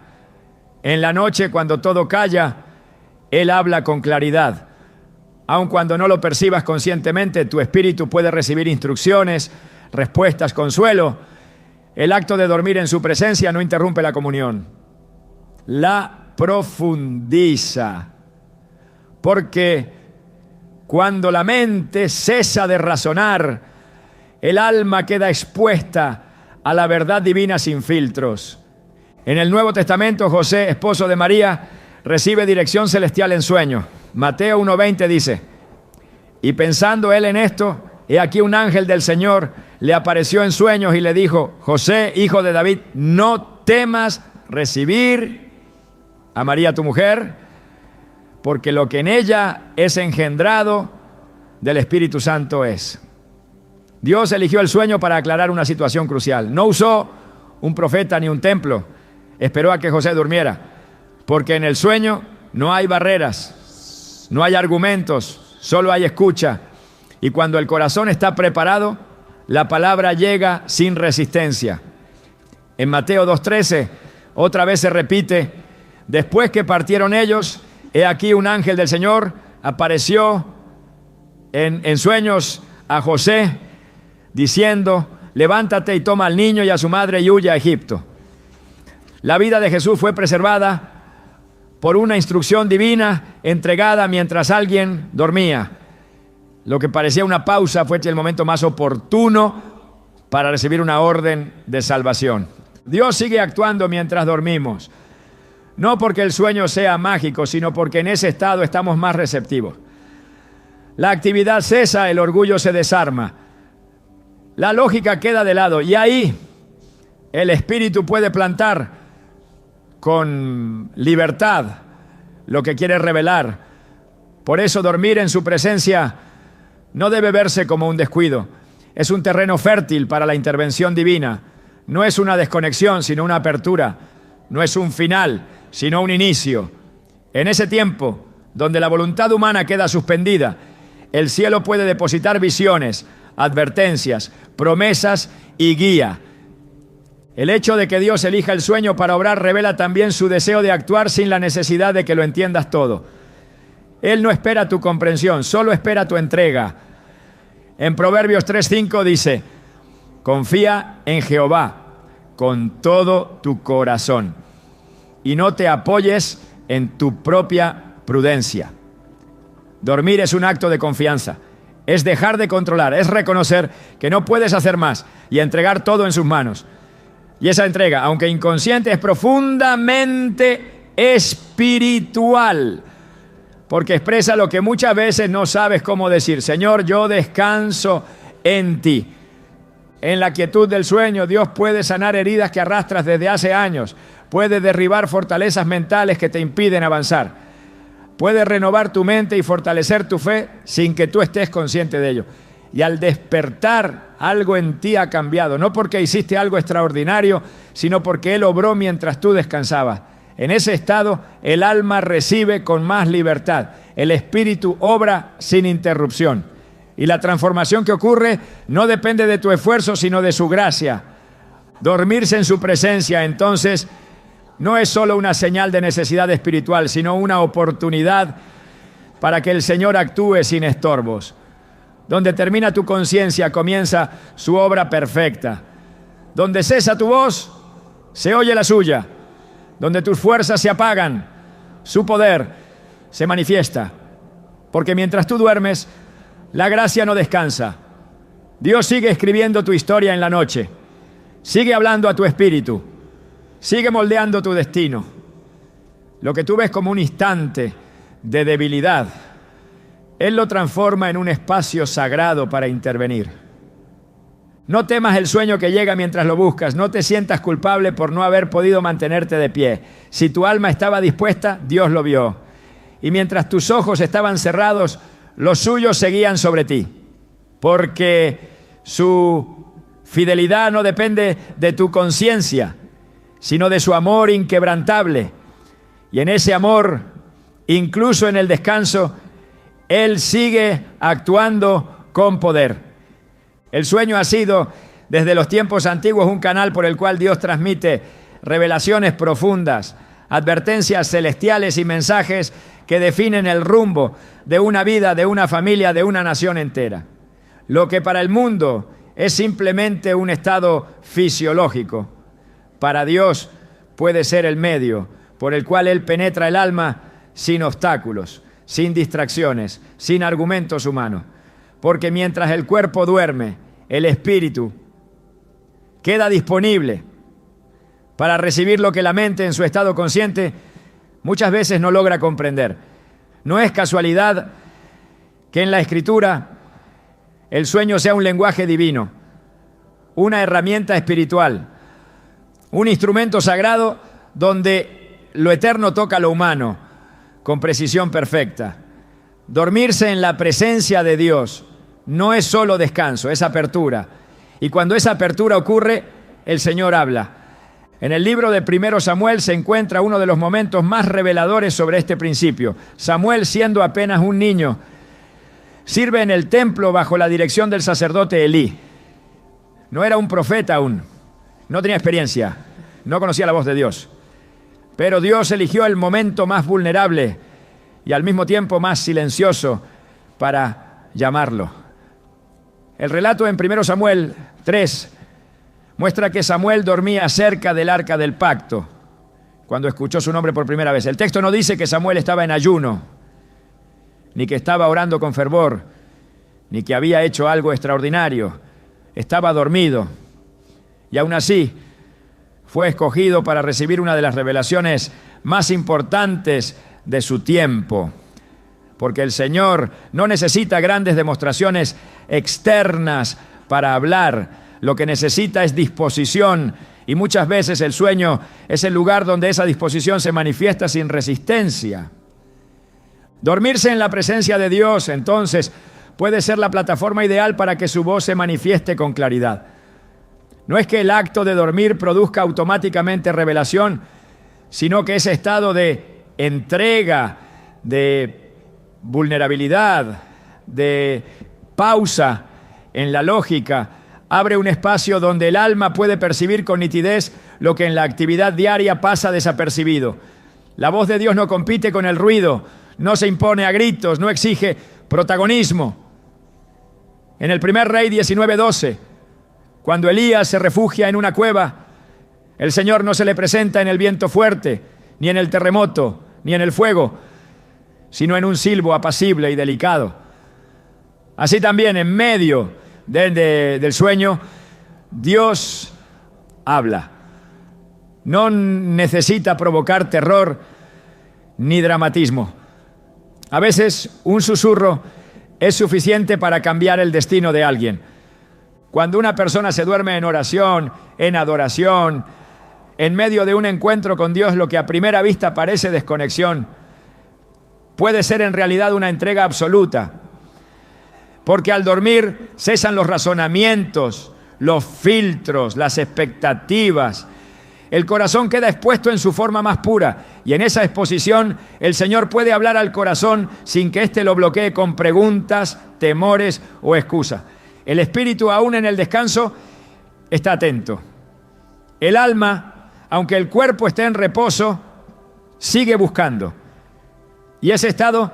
En la noche, cuando todo calla, Él habla con claridad. Aun cuando no lo percibas conscientemente, tu espíritu puede recibir instrucciones, respuestas, consuelo. El acto de dormir en su presencia no interrumpe la comunión, la profundiza. Porque cuando la mente cesa de razonar, el alma queda expuesta a la verdad divina sin filtros. En el Nuevo Testamento, José, esposo de María, recibe dirección celestial en sueños. Mateo 1:20 dice: y pensando él en esto, he aquí un ángel del Señor le apareció en sueños y le dijo: José, hijo de David, no temas recibir a María tu mujer, porque lo que en ella es engendrado del Espíritu Santo es. Dios eligió el sueño para aclarar una situación crucial. No usó un profeta ni un templo. Esperó a que José durmiera, porque en el sueño no hay barreras, no hay argumentos, solo hay escucha. Y cuando el corazón está preparado, la palabra llega sin resistencia. En Mateo 2:13, otra vez se repite: después que partieron ellos, he aquí un ángel del Señor apareció en sueños a José, diciendo: levántate y toma al niño y a su madre y huye a Egipto. La vida de Jesús fue preservada por una instrucción divina entregada mientras alguien dormía. Lo que parecía una pausa fue el momento más oportuno para recibir una orden de salvación. Dios sigue actuando mientras dormimos, no porque el sueño sea mágico, sino porque en ese estado estamos más receptivos. La actividad cesa, el orgullo se desarma, la lógica queda de lado, y ahí el espíritu puede plantar con libertad lo que quiere revelar. Por eso dormir en su presencia no debe verse como un descuido. Es un terreno fértil para la intervención divina. No es una desconexión, sino una apertura. No es un final, sino un inicio. En ese tiempo, donde la voluntad humana queda suspendida, el cielo puede depositar visiones, advertencias, promesas y guía. El hecho de que Dios elija el sueño para obrar revela también su deseo de actuar sin la necesidad de que lo entiendas todo. Él no espera tu comprensión, solo espera tu entrega. En Proverbios 3:5 dice: Confía en Jehová con todo tu corazón y no te apoyes en tu propia prudencia. Dormir es un acto de confianza, es dejar de controlar, es reconocer que no puedes hacer más y entregar todo en sus manos. Y esa entrega, aunque inconsciente, es profundamente espiritual, porque expresa lo que muchas veces no sabes cómo decir. Señor, yo descanso en ti. En la quietud del sueño, Dios puede sanar heridas que arrastras desde hace años, puede derribar fortalezas mentales que te impiden avanzar, puede renovar tu mente y fortalecer tu fe sin que tú estés consciente de ello. Y al despertar, algo en ti ha cambiado, no porque hiciste algo extraordinario, sino porque Él obró mientras tú descansabas. En ese estado, el alma recibe con más libertad, el espíritu obra sin interrupción. Y la transformación que ocurre no depende de tu esfuerzo, sino de su gracia. Dormirse en su presencia, entonces, no es solo una señal de necesidad espiritual, sino una oportunidad para que el Señor actúe sin estorbos. Donde termina tu conciencia, comienza su obra perfecta. Donde cesa tu voz, se oye la suya. Donde tus fuerzas se apagan, su poder se manifiesta. Porque mientras tú duermes, la gracia no descansa. Dios sigue escribiendo tu historia en la noche. Sigue hablando a tu espíritu. Sigue moldeando tu destino. Lo que tú ves como un instante de debilidad, Él lo transforma en un espacio sagrado para intervenir. No temas el sueño que llega mientras lo buscas. No te sientas culpable por no haber podido mantenerte de pie. Si tu alma estaba dispuesta, Dios lo vio. Y mientras tus ojos estaban cerrados, los suyos seguían sobre ti, porque su fidelidad no depende de tu conciencia, sino de su amor inquebrantable. Y en ese amor, incluso en el descanso, Él sigue actuando con poder. El sueño ha sido, desde los tiempos antiguos, un canal por el cual Dios transmite revelaciones profundas, advertencias celestiales y mensajes que definen el rumbo de una vida, de una familia, de una nación entera. Lo que para el mundo es simplemente un estado fisiológico, para Dios puede ser el medio por el cual Él penetra el alma sin obstáculos, sin distracciones, sin argumentos humanos. Porque mientras el cuerpo duerme, el espíritu queda disponible para recibir lo que la mente en su estado consciente muchas veces no logra comprender. No es casualidad que en la Escritura el sueño sea un lenguaje divino, una herramienta espiritual, un instrumento sagrado donde lo eterno toca lo humano con precisión perfecta. Dormirse en la presencia de Dios no es solo descanso, es apertura. Y cuando esa apertura ocurre, el Señor habla. En el libro de 1 Samuel se encuentra uno de los momentos más reveladores sobre este principio. Samuel, siendo apenas un niño, sirve en el templo bajo la dirección del sacerdote Elí. No era un profeta aún, no tenía experiencia, no conocía la voz de Dios. Pero Dios eligió el momento más vulnerable y al mismo tiempo más silencioso para llamarlo. El relato en 1 Samuel 3 muestra que Samuel dormía cerca del arca del pacto cuando escuchó su nombre por primera vez. El texto no dice que Samuel estaba en ayuno, ni que estaba orando con fervor, ni que había hecho algo extraordinario. Estaba dormido y aún así fue escogido para recibir una de las revelaciones más importantes de su tiempo. Porque el Señor no necesita grandes demostraciones externas para hablar. Lo que necesita es disposición, y muchas veces el sueño es el lugar donde esa disposición se manifiesta sin resistencia. Dormirse en la presencia de Dios, entonces, puede ser la plataforma ideal para que su voz se manifieste con claridad. No es que el acto de dormir produzca automáticamente revelación, sino que ese estado de entrega, de vulnerabilidad, de pausa en la lógica, abre un espacio donde el alma puede percibir con nitidez lo que en la actividad diaria pasa desapercibido. La voz de Dios no compite con el ruido, no se impone a gritos, no exige protagonismo. En el 1 Rey 19:12, Cuando Elías se refugia en una cueva, el Señor no se le presenta en el viento fuerte, ni en el terremoto, ni en el fuego, sino en un silbo apacible y delicado. Así también, en medio del sueño, Dios habla. No necesita provocar terror ni dramatismo. A veces un susurro es suficiente para cambiar el destino de alguien. Cuando una persona se duerme en oración, en adoración, en medio de un encuentro con Dios, lo que a primera vista parece desconexión, puede ser en realidad una entrega absoluta. Porque al dormir cesan los razonamientos, los filtros, las expectativas. El corazón queda expuesto en su forma más pura, y en esa exposición el Señor puede hablar al corazón sin que éste lo bloquee con preguntas, temores o excusas. El espíritu, aún en el descanso, está atento. El alma, aunque el cuerpo esté en reposo, sigue buscando. Y ese estado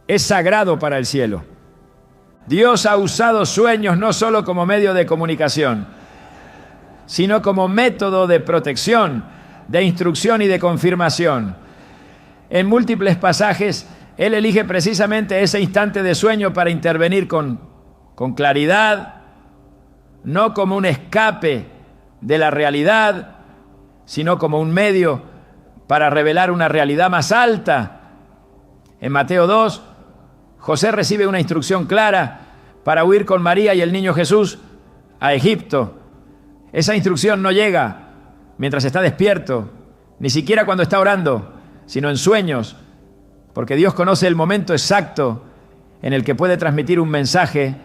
es sagrado para el cielo. Dios ha usado sueños no solo como medio de comunicación, sino como método de protección, de instrucción y de confirmación. En múltiples pasajes, Él elige precisamente ese instante de sueño para intervenir con claridad, no como un escape de la realidad, sino como un medio para revelar una realidad más alta. En Mateo 2, José recibe una instrucción clara para huir con María y el niño Jesús a Egipto. Esa instrucción no llega mientras está despierto, ni siquiera cuando está orando, sino en sueños, porque Dios conoce el momento exacto en el que puede transmitir un mensaje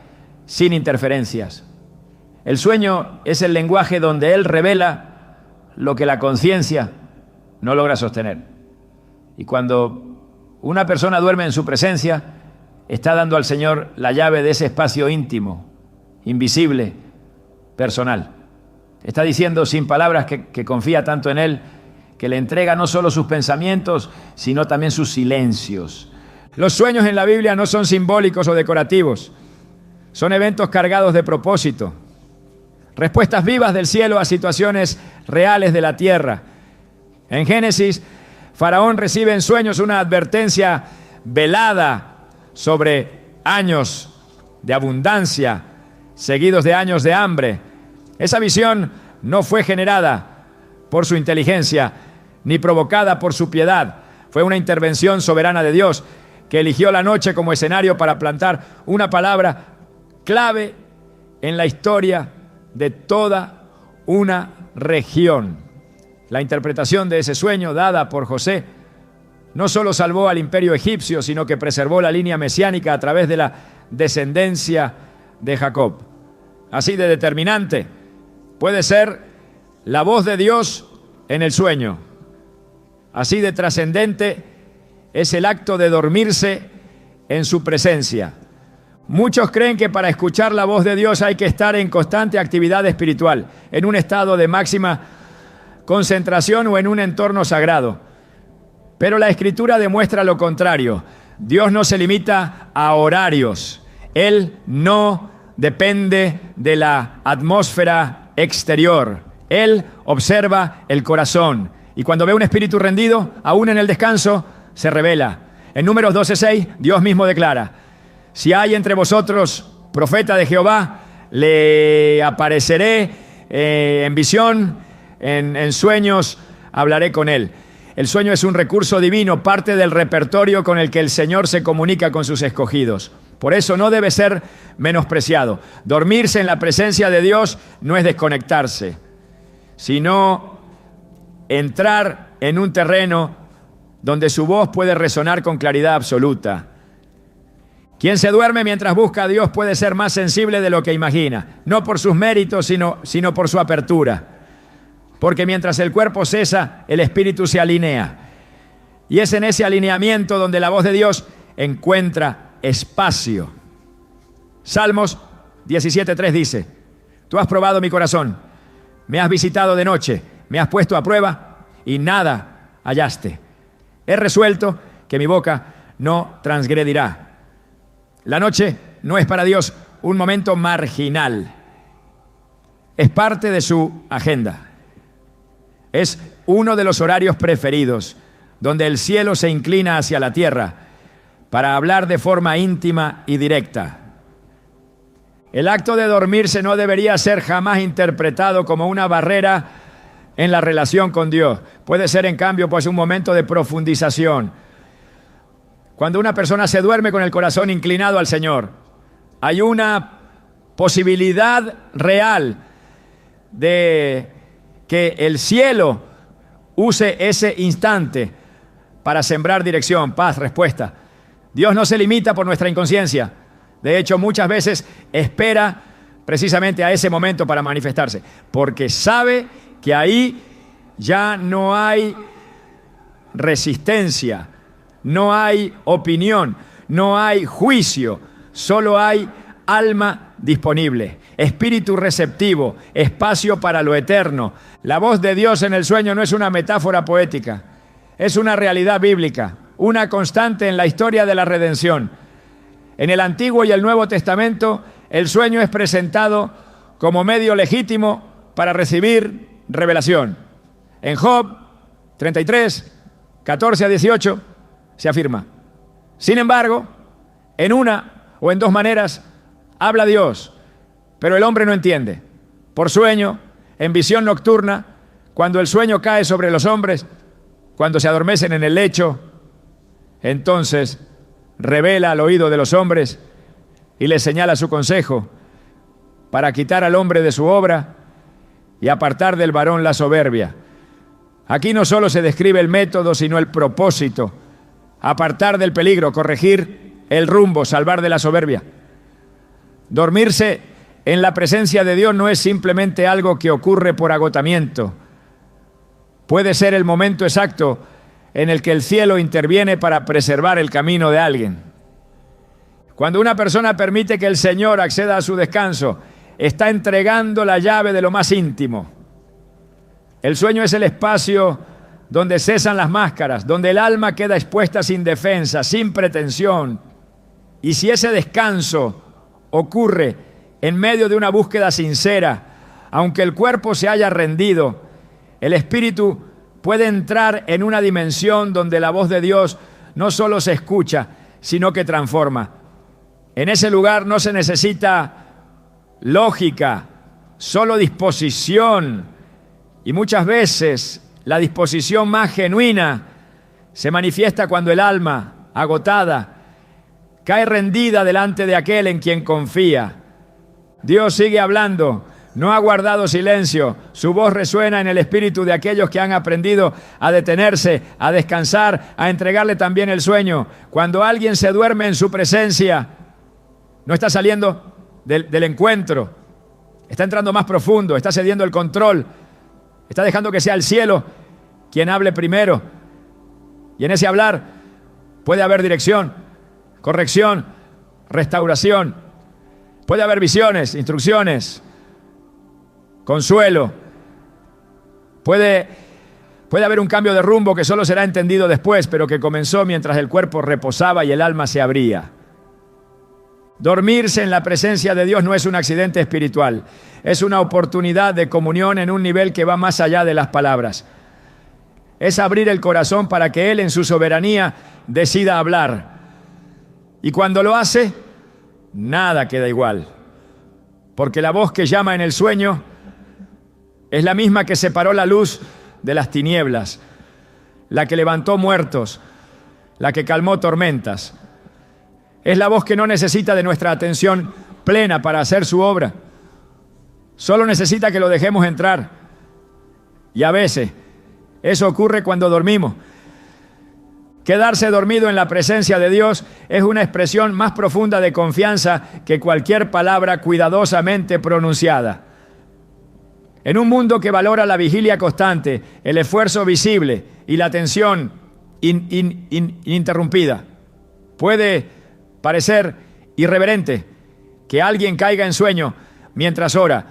sin interferencias. El sueño es el lenguaje donde Él revela lo que la conciencia no logra sostener. Y cuando una persona duerme en su presencia, está dando al Señor la llave de ese espacio íntimo, invisible, personal. Está diciendo sin palabras que confía tanto en Él, que le entrega no solo sus pensamientos, sino también sus silencios. Los sueños en la Biblia no son simbólicos o decorativos, son eventos cargados de propósito, respuestas vivas del cielo a situaciones reales de la tierra. En Génesis, Faraón recibe en sueños una advertencia velada sobre años de abundancia, seguidos de años de hambre. Esa visión no fue generada por su inteligencia, ni provocada por su piedad. Fue una intervención soberana de Dios, que eligió la noche como escenario para plantar una palabra clave en la historia de toda una región. La interpretación de ese sueño dada por José no solo salvó al imperio egipcio, sino que preservó la línea mesiánica a través de la descendencia de Jacob. Así de determinante puede ser la voz de Dios en el sueño. Así de trascendente es el acto de dormirse en su presencia. Muchos creen que para escuchar la voz de Dios hay que estar en constante actividad espiritual, en un estado de máxima concentración o en un entorno sagrado. Pero la Escritura demuestra lo contrario. Dios no se limita a horarios. Él no depende de la atmósfera exterior. Él observa el corazón. Y cuando ve un espíritu rendido, aún en el descanso, se revela. En Números 12:6, Dios mismo declara: si hay entre vosotros profeta de Jehová, le apareceré en visión, en sueños, hablaré con él. El sueño es un recurso divino, parte del repertorio con el que el Señor se comunica con sus escogidos. Por eso no debe ser menospreciado. Dormirse en la presencia de Dios no es desconectarse, sino entrar en un terreno donde su voz puede resonar con claridad absoluta. Quien se duerme mientras busca a Dios puede ser más sensible de lo que imagina, no por sus méritos, sino por su apertura. Porque mientras el cuerpo cesa, el espíritu se alinea. Y es en ese alineamiento donde la voz de Dios encuentra espacio. Salmos 17:3 dice: tú has probado mi corazón, me has visitado de noche, me has puesto a prueba y nada hallaste. He resuelto que mi boca no transgredirá. La noche no es para Dios un momento marginal. Es parte de su agenda. Es uno de los horarios preferidos, donde el cielo se inclina hacia la tierra para hablar de forma íntima y directa. El acto de dormirse no debería ser jamás interpretado como una barrera en la relación con Dios. Puede ser, en cambio, pues un momento de profundización. Cuando una persona se duerme con el corazón inclinado al Señor, hay una posibilidad real de que el cielo use ese instante para sembrar dirección, paz, respuesta. Dios no se limita por nuestra inconsciencia. De hecho, muchas veces espera precisamente a ese momento para manifestarse, porque sabe que ahí ya no hay resistencia, no hay opinión, no hay juicio, solo hay alma disponible, espíritu receptivo, espacio para lo eterno. La voz de Dios en el sueño no es una metáfora poética, es una realidad bíblica, una constante en la historia de la redención. En el Antiguo y el Nuevo Testamento, el sueño es presentado como medio legítimo para recibir revelación. En Job 33, 14 a 18, se afirma: sin embargo, en una o en dos maneras habla Dios, pero el hombre no entiende. Por sueño, en visión nocturna, cuando el sueño cae sobre los hombres, cuando se adormecen en el lecho, entonces revela al oído de los hombres y les señala su consejo para quitar al hombre de su obra y apartar del varón la soberbia. Aquí no solo se describe el método, sino el propósito: apartar del peligro, corregir el rumbo, salvar de la soberbia. Dormirse en la presencia de Dios no es simplemente algo que ocurre por agotamiento. Puede ser el momento exacto en el que el cielo interviene para preservar el camino de alguien. Cuando una persona permite que el Señor acceda a su descanso, está entregando la llave de lo más íntimo. El sueño es el espacio donde cesan las máscaras, donde el alma queda expuesta sin defensa, sin pretensión. Y si ese descanso ocurre en medio de una búsqueda sincera, aunque el cuerpo se haya rendido, el espíritu puede entrar en una dimensión donde la voz de Dios no solo se escucha, sino que transforma. En ese lugar no se necesita lógica, solo disposición. Y muchas veces la disposición más genuina se manifiesta cuando el alma, agotada, cae rendida delante de aquel en quien confía. Dios sigue hablando, no ha guardado silencio. Su voz resuena en el espíritu de aquellos que han aprendido a detenerse, a descansar, a entregarle también el sueño. Cuando alguien se duerme en su presencia, no está saliendo del encuentro, está entrando más profundo, está cediendo el control, está dejando que sea el cielo quien hable primero. Y en ese hablar puede haber dirección, corrección, restauración. Puede haber visiones, instrucciones, consuelo. Puede haber un cambio de rumbo que solo será entendido después, pero que comenzó mientras el cuerpo reposaba y el alma se abría. Dormirse en la presencia de Dios no es un accidente espiritual, es una oportunidad de comunión en un nivel que va más allá de las palabras. Es abrir el corazón para que Él en su soberanía decida hablar. Y cuando lo hace, nada queda igual, porque la voz que llama en el sueño es la misma que separó la luz de las tinieblas, la que levantó muertos, la que calmó tormentas. Es la voz que no necesita de nuestra atención plena para hacer su obra. Solo necesita que lo dejemos entrar. Y a veces eso ocurre cuando dormimos. Quedarse dormido en la presencia de Dios es una expresión más profunda de confianza que cualquier palabra cuidadosamente pronunciada. En un mundo que valora la vigilia constante, el esfuerzo visible y la atención ininterrumpida, puede parecer irreverente que alguien caiga en sueño mientras ora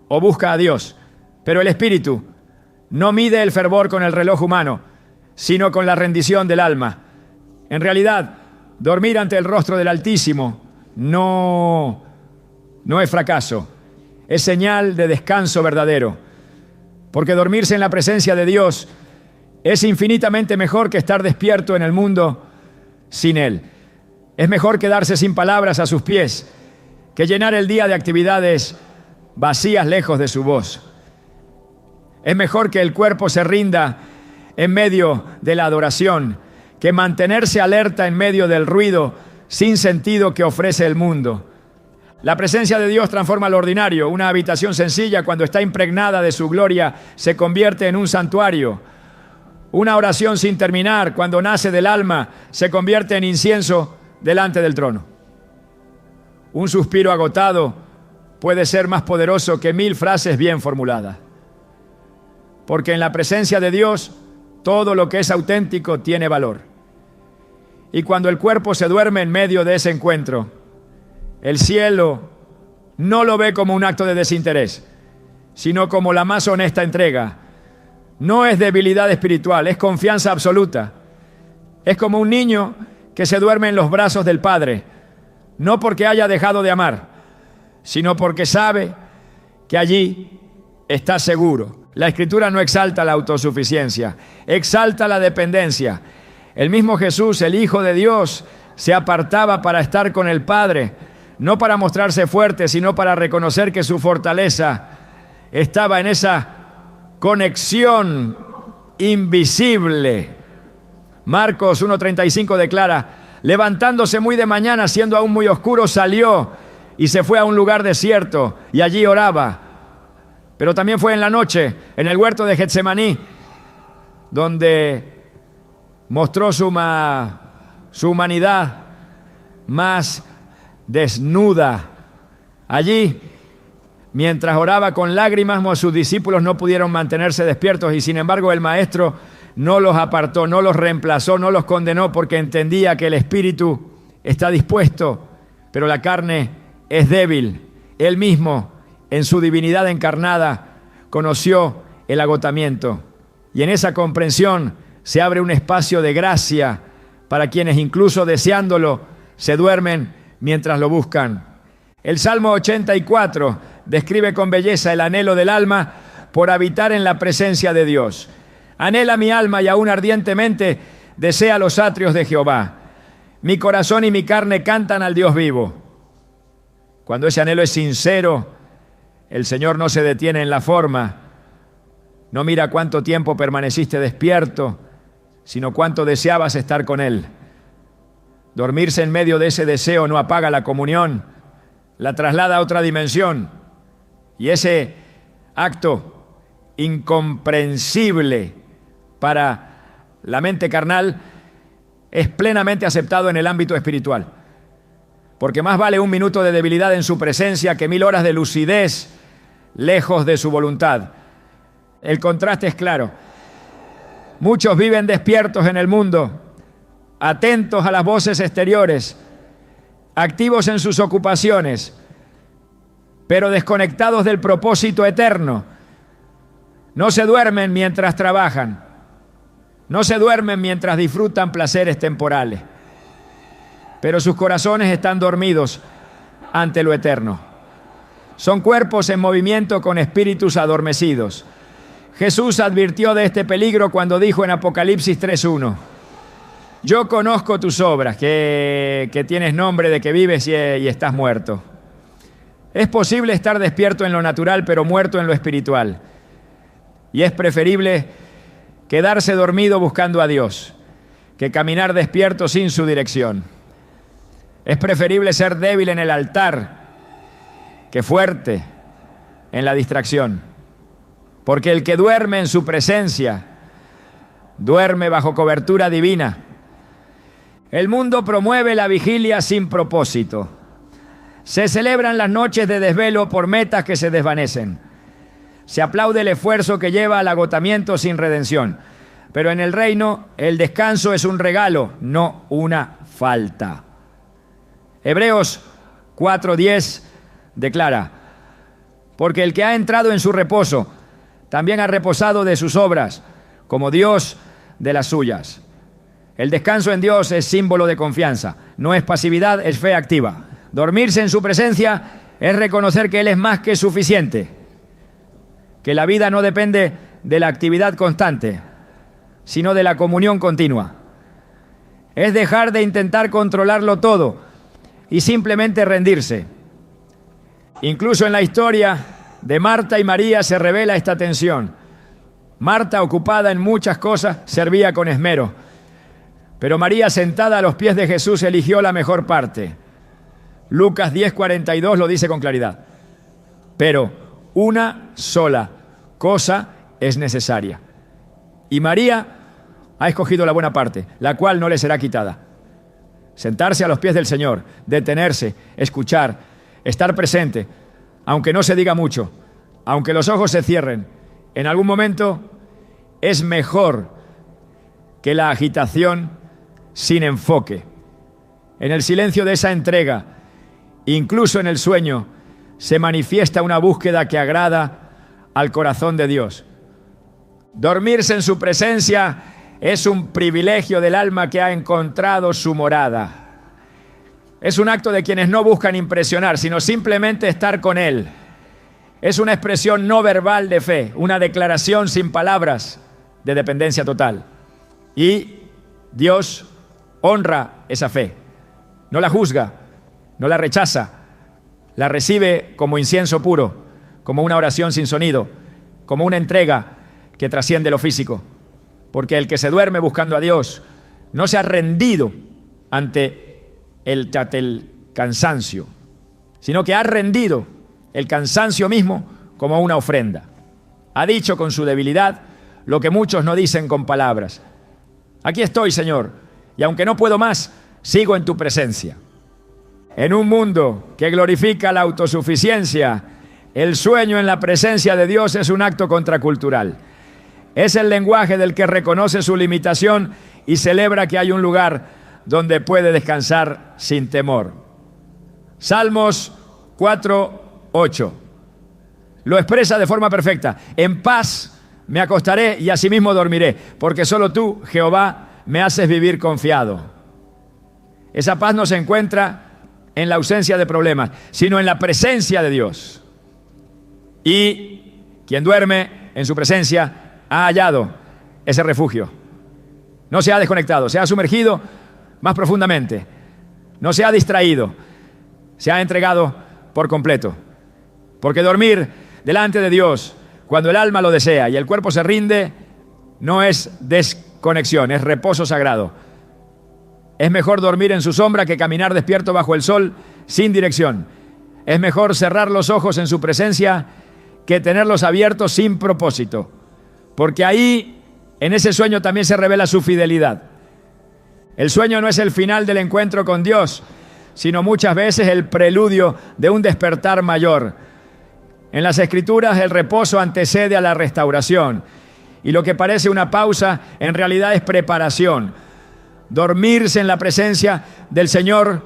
o busca a Dios, pero el espíritu no mide el fervor con el reloj humano, sino con la rendición del alma. En realidad, dormir ante el rostro del Altísimo no es fracaso, es señal de descanso verdadero, porque dormirse en la presencia de Dios es infinitamente mejor que estar despierto en el mundo sin Él. Es mejor quedarse sin palabras a sus pies que llenar el día de actividades vacías lejos de su voz. Es mejor que el cuerpo se rinda en medio de la adoración que mantenerse alerta en medio del ruido sin sentido que ofrece el mundo. La presencia de Dios transforma lo ordinario. Una habitación sencilla, cuando está impregnada de su gloria, se convierte en un santuario. Una oración sin terminar, cuando nace del alma, se convierte en incienso delante del trono. Un suspiro agotado puede ser más poderoso que 1000 frases bien formuladas. Porque en la presencia de Dios, todo lo que es auténtico tiene valor. Y cuando el cuerpo se duerme en medio de ese encuentro, el cielo no lo ve como un acto de desinterés, sino como la más honesta entrega. No es debilidad espiritual, es confianza absoluta. Es como un niño que se duerme en los brazos del Padre, no porque haya dejado de amar, sino porque sabe que allí está seguro. La Escritura no exalta la autosuficiencia, exalta la dependencia. El mismo Jesús, el Hijo de Dios, se apartaba para estar con el Padre, no para mostrarse fuerte, sino para reconocer que su fortaleza estaba en esa conexión invisible. Marcos 1:35 declara: levantándose muy de mañana, siendo aún muy oscuro, salió y se fue a un lugar desierto y allí oraba. Pero también fue en la noche, en el huerto de Getsemaní, donde mostró su humanidad más desnuda. Allí, mientras oraba con lágrimas, sus discípulos no pudieron mantenerse despiertos y sin embargo el Maestro no los apartó, no los reemplazó, no los condenó, porque entendía que el espíritu está dispuesto, pero la carne es débil. Él mismo, en su divinidad encarnada, conoció el agotamiento. Y en esa comprensión se abre un espacio de gracia para quienes, incluso deseándolo, se duermen mientras lo buscan. El Salmo 84 describe con belleza el anhelo del alma por habitar en la presencia de Dios. Anhela mi alma y aún ardientemente desea los atrios de Jehová. Mi corazón y mi carne cantan al Dios vivo. Cuando ese anhelo es sincero, el Señor no se detiene en la forma, no mira cuánto tiempo permaneciste despierto, sino cuánto deseabas estar con Él. Dormirse en medio de ese deseo no apaga la comunión, la traslada a otra dimensión. Y ese acto incomprensible para la mente carnal es plenamente aceptado en el ámbito espiritual. Porque más vale un minuto de debilidad en su presencia que 1000 horas de lucidez lejos de su voluntad. El contraste es claro. Muchos viven despiertos en el mundo, atentos a las voces exteriores, activos en sus ocupaciones, pero desconectados del propósito eterno. No se duermen mientras trabajan, no se duermen mientras disfrutan placeres temporales, pero sus corazones están dormidos ante lo eterno. Son cuerpos en movimiento con espíritus adormecidos. Jesús advirtió de este peligro cuando dijo en Apocalipsis 3:1: yo conozco tus obras, que tienes nombre de que vives y estás muerto. Es posible estar despierto en lo natural, pero muerto en lo espiritual. Y es preferible quedarse dormido buscando a Dios que caminar despierto sin su dirección. Es preferible ser débil en el altar que fuerte en la distracción. Porque el que duerme en su presencia, duerme bajo cobertura divina. El mundo promueve la vigilia sin propósito. Se celebran las noches de desvelo por metas que se desvanecen. Se aplaude el esfuerzo que lleva al agotamiento sin redención. Pero en el reino, el descanso es un regalo, no una falta. Hebreos 4:10 declara: porque el que ha entrado en su reposo, también ha reposado de sus obras, como Dios de las suyas. El descanso en Dios es símbolo de confianza, no es pasividad, es fe activa. Dormirse en su presencia es reconocer que Él es más que suficiente, que la vida no depende de la actividad constante, sino de la comunión continua. Es dejar de intentar controlarlo todo y simplemente rendirse. Incluso en la historia de Marta y María se revela esta tensión. Marta, ocupada en muchas cosas, servía con esmero, pero María, sentada a los pies de Jesús, eligió la mejor parte. Lucas 10:42 lo dice con claridad. Pero una sola cosa es necesaria. Y María ha escogido la buena parte, la cual no le será quitada. Sentarse a los pies del Señor, detenerse, escuchar, estar presente, aunque no se diga mucho, aunque los ojos se cierren, en algún momento es mejor que la agitación sin enfoque. En el silencio de esa entrega, incluso en el sueño, se manifiesta una búsqueda que agrada al corazón de Dios. Dormirse en su presencia es un privilegio del alma que ha encontrado su morada. Es un acto de quienes no buscan impresionar, sino simplemente estar con Él. Es una expresión no verbal de fe, una declaración sin palabras de dependencia total. Y Dios honra esa fe. No la juzga, no la rechaza, la recibe como incienso puro, como una oración sin sonido, como una entrega que trasciende lo físico. Porque el que se duerme buscando a Dios no se ha rendido ante el cansancio, sino que ha rendido el cansancio mismo como una ofrenda. Ha dicho con su debilidad lo que muchos no dicen con palabras. Aquí estoy, Señor, y aunque no puedo más, sigo en tu presencia. En un mundo que glorifica la autosuficiencia, el sueño en la presencia de Dios es un acto contracultural. Es el lenguaje del que reconoce su limitación y celebra que hay un lugar donde puede descansar sin temor. Salmos 4:8 lo expresa de forma perfecta. En paz me acostaré y asimismo dormiré, porque solo tú, Jehová, me haces vivir confiado. Esa paz no se encuentra en la ausencia de problemas, sino en la presencia de Dios. Y quien duerme en su presencia ha hallado ese refugio. No se ha desconectado, se ha sumergido más profundamente. No se ha distraído, se ha entregado por completo. Porque dormir delante de Dios, cuando el alma lo desea y el cuerpo se rinde, no es desconexión, es reposo sagrado. Es mejor dormir en su sombra que caminar despierto bajo el sol sin dirección. Es mejor cerrar los ojos en su presencia que tenerlos abiertos sin propósito. Porque ahí, en ese sueño también se revela su fidelidad. El sueño no es el final del encuentro con Dios, sino muchas veces el preludio de un despertar mayor. En las Escrituras el reposo antecede a la restauración, y lo que parece una pausa en realidad es preparación. Dormirse en la presencia del Señor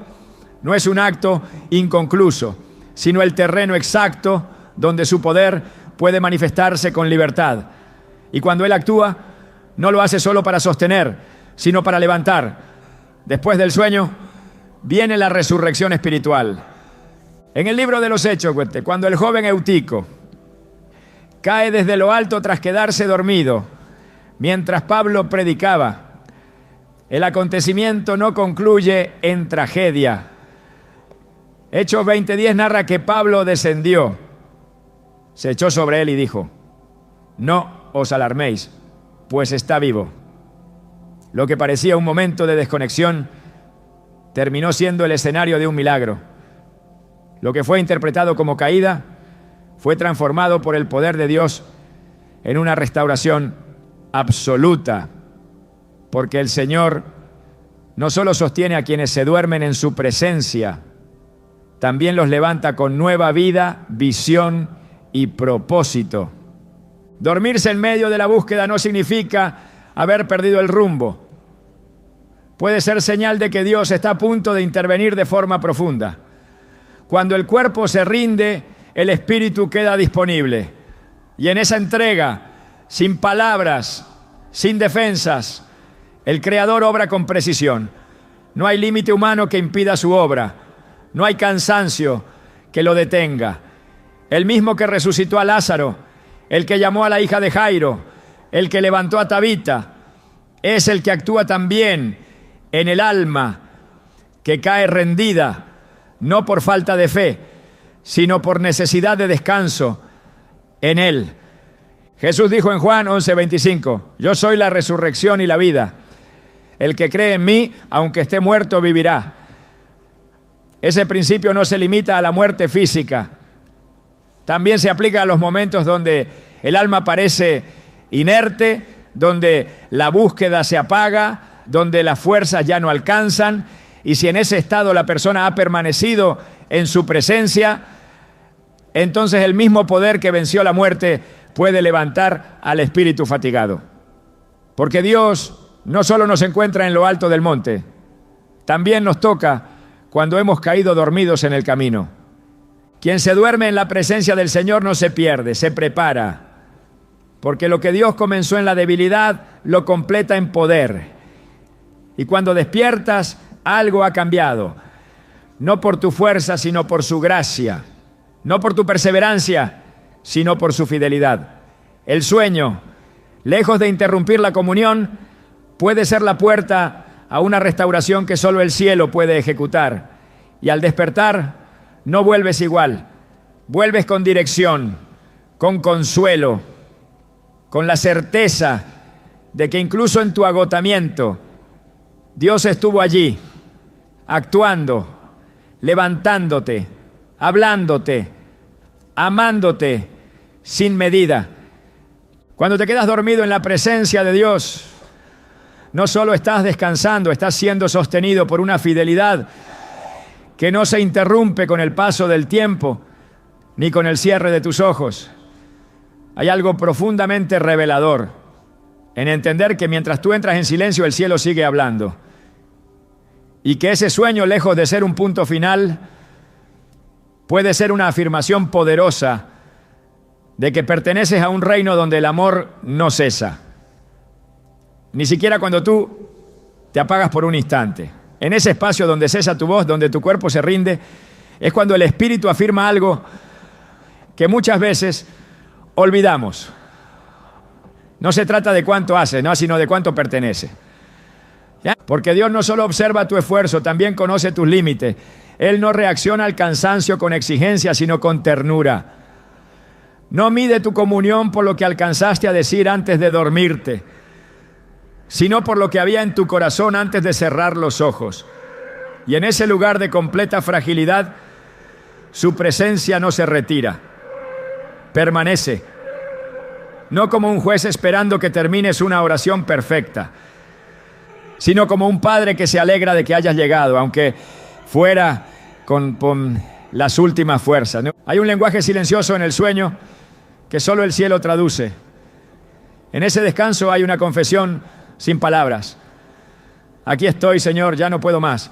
no es un acto inconcluso, sino el terreno exacto donde su poder puede manifestarse con libertad. Y cuando Él actúa, no lo hace solo para sostener, sino para levantar. Después del sueño, viene la resurrección espiritual. En el libro de los Hechos, cuando el joven Eutico cae desde lo alto tras quedarse dormido, mientras Pablo predicaba, el acontecimiento no concluye en tragedia. Hechos 20:10 narra que Pablo descendió, se echó sobre él y dijo: no os alarméis, pues está vivo. Lo que parecía un momento de desconexión terminó siendo el escenario de un milagro. Lo que fue interpretado como caída fue transformado por el poder de Dios en una restauración absoluta, porque el Señor no solo sostiene a quienes se duermen en su presencia, también los levanta con nueva vida, visión y propósito. Dormirse en medio de la búsqueda no significa haber perdido el rumbo. Puede ser señal de que Dios está a punto de intervenir de forma profunda. Cuando el cuerpo se rinde, el espíritu queda disponible. Y en esa entrega, sin palabras, sin defensas, el Creador obra con precisión. No hay límite humano que impida su obra. No hay cansancio que lo detenga. El mismo que resucitó a Lázaro, el que llamó a la hija de Jairo, el que levantó a Tabita, es el que actúa también en el alma que cae rendida, no por falta de fe, sino por necesidad de descanso en Él. Jesús dijo en Juan 11:25, yo soy la resurrección y la vida. El que cree en mí, aunque esté muerto, vivirá. Ese principio no se limita a la muerte física. También se aplica a los momentos donde el alma parece inerte, donde la búsqueda se apaga, donde las fuerzas ya no alcanzan. Y si en ese estado la persona ha permanecido en su presencia, entonces el mismo poder que venció la muerte puede levantar al espíritu fatigado. Porque Dios no solo nos encuentra en lo alto del monte, también nos toca cuando hemos caído dormidos en el camino. Quien se duerme en la presencia del Señor no se pierde, se prepara. Porque lo que Dios comenzó en la debilidad, lo completa en poder. Y cuando despiertas, algo ha cambiado. No por tu fuerza, sino por su gracia. No por tu perseverancia, sino por su fidelidad. El sueño, lejos de interrumpir la comunión, puede ser la puerta a una restauración que solo el cielo puede ejecutar. Y al despertar, no vuelves igual. Vuelves con dirección, con consuelo, con la certeza de que incluso en tu agotamiento, Dios estuvo allí, actuando, levantándote, hablándote, amándote sin medida. Cuando te quedas dormido en la presencia de Dios, no solo estás descansando, estás siendo sostenido por una fidelidad que no se interrumpe con el paso del tiempo ni con el cierre de tus ojos. Hay algo profundamente revelador en entender que mientras tú entras en silencio, el cielo sigue hablando. Y que ese sueño, lejos de ser un punto final, puede ser una afirmación poderosa de que perteneces a un reino donde el amor no cesa. Ni siquiera cuando tú te apagas por un instante. En ese espacio donde cesa tu voz, donde tu cuerpo se rinde, es cuando el Espíritu afirma algo que muchas veces olvidamos. No se trata de cuánto haces, no, sino de cuánto pertenece. ¿Ya? Porque Dios no solo observa tu esfuerzo, también conoce tus límites. Él no reacciona al cansancio con exigencia, sino con ternura. No mide tu comunión por lo que alcanzaste a decir antes de dormirte, sino por lo que había en tu corazón antes de cerrar los ojos. Y en ese lugar de completa fragilidad, su presencia no se retira, permanece. No como un juez esperando que termines una oración perfecta, sino como un padre que se alegra de que hayas llegado, aunque fuera con las últimas fuerzas, ¿no? Hay un lenguaje silencioso en el sueño que solo el cielo traduce. En ese descanso hay una confesión sin palabras. Aquí estoy, Señor, ya no puedo más,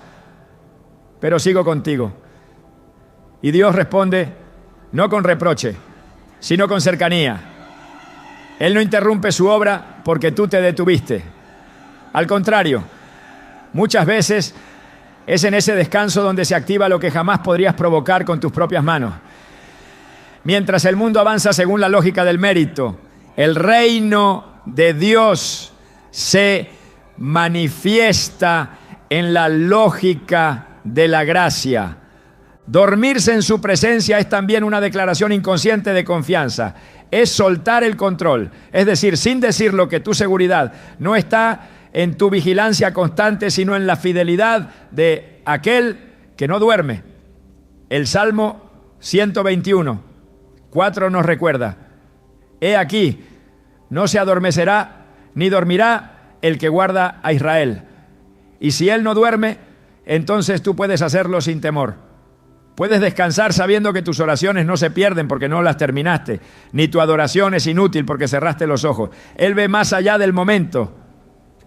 pero sigo contigo. Y Dios responde, no con reproche, sino con cercanía. Él no interrumpe su obra porque tú te detuviste. Al contrario, muchas veces es en ese descanso donde se activa lo que jamás podrías provocar con tus propias manos. Mientras el mundo avanza según la lógica del mérito, el reino de Dios se manifiesta en la lógica de la gracia. Dormirse en su presencia es también una declaración inconsciente de confianza. Es soltar el control. Es decir, sin decirlo, que tu seguridad no está en tu vigilancia constante, sino en la fidelidad de aquel que no duerme. El Salmo 121:4 nos recuerda: he aquí, no se adormecerá ni dormirá el que guarda a Israel. Y si él no duerme, entonces tú puedes hacerlo sin temor. Puedes descansar sabiendo que tus oraciones no se pierden porque no las terminaste, ni tu adoración es inútil porque cerraste los ojos. Él ve más allá del momento.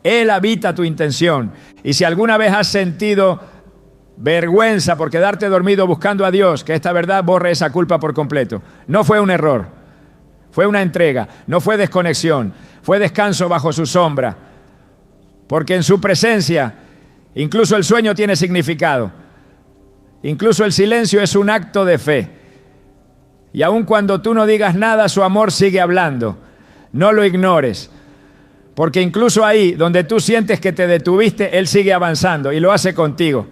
Él habita tu intención. Y si alguna vez has sentido vergüenza por quedarte dormido buscando a Dios, que esta verdad borre esa culpa por completo. No fue un error, fue una entrega, no fue desconexión, fue descanso bajo su sombra. Porque en su presencia incluso el sueño tiene significado. Incluso el silencio es un acto de fe. Y aun cuando tú no digas nada, su amor sigue hablando. No lo ignores. Porque incluso ahí, donde tú sientes que te detuviste, Él sigue avanzando y lo hace contigo.